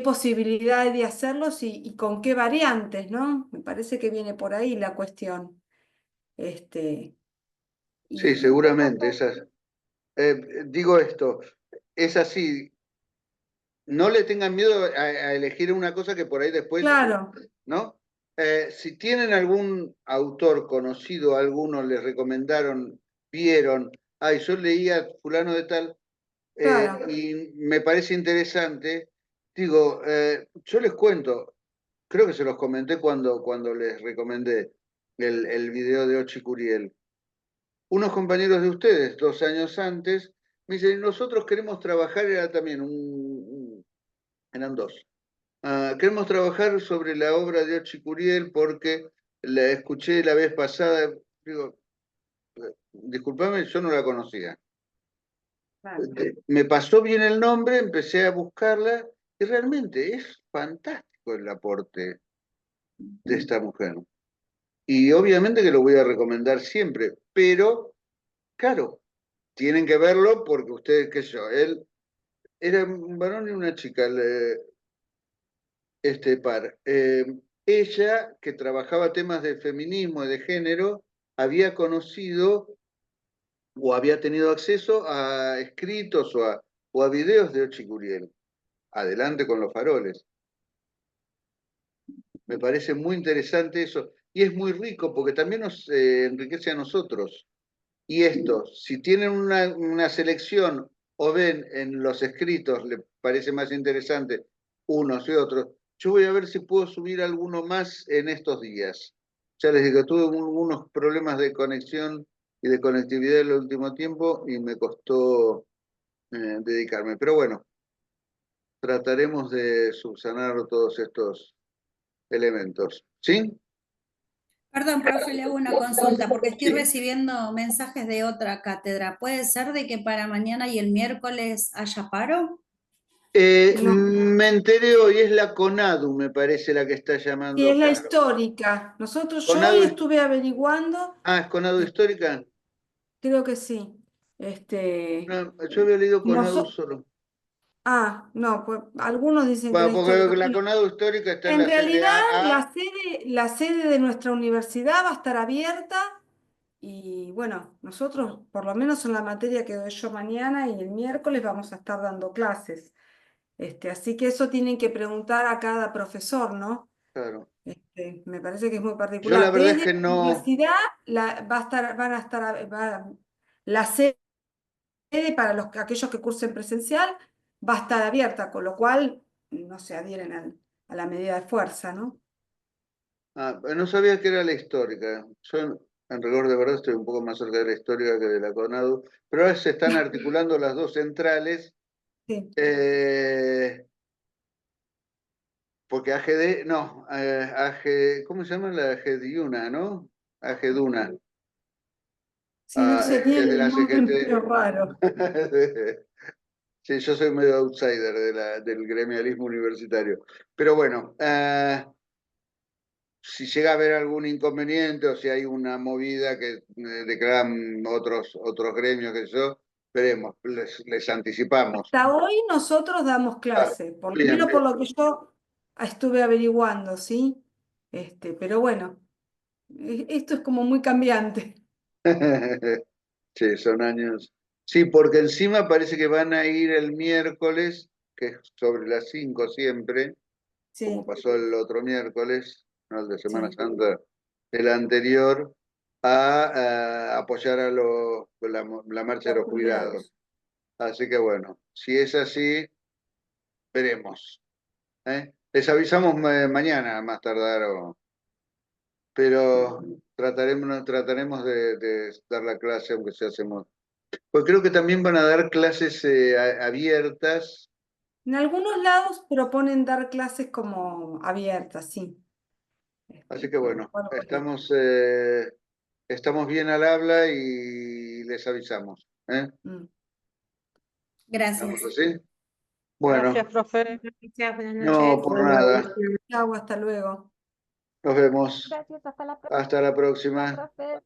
posibilidades de hacerlos y con qué variantes, ¿no? Me parece que viene por ahí la cuestión. Sí, Y seguramente. Digo esto, es así. No le tengan miedo a elegir una cosa que por ahí después, claro, ¿no? Si tienen algún autor conocido, algunos les recomendaron, vieron, ay, yo leía fulano de tal, claro. y me parece interesante, digo, yo les cuento, creo que se los comenté cuando les recomendé el video de Ochi Curiel. Unos compañeros de ustedes, 2 años antes, me dice, nosotros queremos trabajar, era también eran dos. Queremos trabajar sobre la obra de Ochi Curiel porque la escuché la vez pasada. Digo, discúlpame, yo no la conocía. Claro. Me pasó bien el nombre, empecé a buscarla y realmente es fantástico el aporte de esta mujer. Y obviamente que lo voy a recomendar siempre, pero claro, tienen que verlo porque ustedes, qué sé yo, él era un varón y una chica, este par. Ella, que trabajaba temas de feminismo y de género, había conocido o había tenido acceso a escritos o a videos de Ochi Curiel. Adelante con los faroles. Me parece muy interesante eso. Y es muy rico porque también nos enriquece a nosotros. Y esto, si tienen una selección o ven en los escritos, les parece más interesante unos y otros, yo voy a ver si puedo subir alguno más en estos días. Ya les digo, tuve unos problemas de conexión y de conectividad en el último tiempo y me costó dedicarme. Pero bueno, trataremos de subsanar todos estos elementos. ¿Sí? Perdón, profe, le hago una consulta porque estoy Sí. recibiendo mensajes de otra cátedra. ¿Puede ser de que para mañana y el miércoles haya paro? No. Me enteré hoy, es la CONADU, me parece la que está Y llamando es la paro. histórica. Yo hoy CONADU, estuve averiguando ¿es CONADU y histórica? creo que sí. No, yo había leído CONADU Noso- solo. no, pues algunos dicen que la histórica. Porque la CONADU histórica está en En la sede realidad, AA. la sede de nuestra universidad va a estar abierta y bueno, nosotros, por lo menos en la materia que doy yo mañana y el miércoles, vamos a estar dando clases. Así que eso tienen que preguntar a cada profesor, ¿no? Claro. Me parece que es muy Yo la particular. verdad es Desde que la no. universidad la sede para aquellos que cursen presencial va a estar abierta, con lo cual no se adhieren a la medida de fuerza, ¿no? No sabía que era la histórica. Yo, en rigor de verdad, estoy un poco más cerca de la histórica que de la CONADU. Pero ahora se están articulando las dos centrales. Sí. Porque AGD, no, ¿cómo se llama la AGDIUNA, no? AGDUNA, Sí, no sé, que es tiene de la un nombre CGT. medio raro. Sí, yo soy medio outsider del gremialismo universitario. Pero bueno, si llega a haber algún inconveniente o si hay una movida que declaran otros gremios, que yo, veremos, les anticipamos. Hasta hoy nosotros damos clase, por lo Bien, menos por bien. lo que yo estuve averiguando, ¿sí? Pero bueno, esto es como muy cambiante. Sí, son años. Sí, porque encima parece que van a ir el miércoles, que es sobre las 5 siempre, como Sí, pasó el otro miércoles, no el de Semana sí. Santa, el anterior, a apoyar a la marcha de Los los jubilados. jubilados. Así que bueno, si es así, veremos. ¿Eh? Les avisamos mañana, más tardar, pero trataremos de dar la clase, aunque sea hacemos. Pues creo que también van a dar clases abiertas. En algunos lados proponen dar clases como abiertas, sí. Así que Con lo bueno, cual, bueno. estamos bien al habla y les avisamos. ¿Eh? Gracias. ¿Estamos así? Bueno, Gracias, profe. Gracias, buenas no noches. por Bueno, nada. chau, hasta luego. Nos vemos. Gracias, hasta la próxima, Hasta la próxima. profe.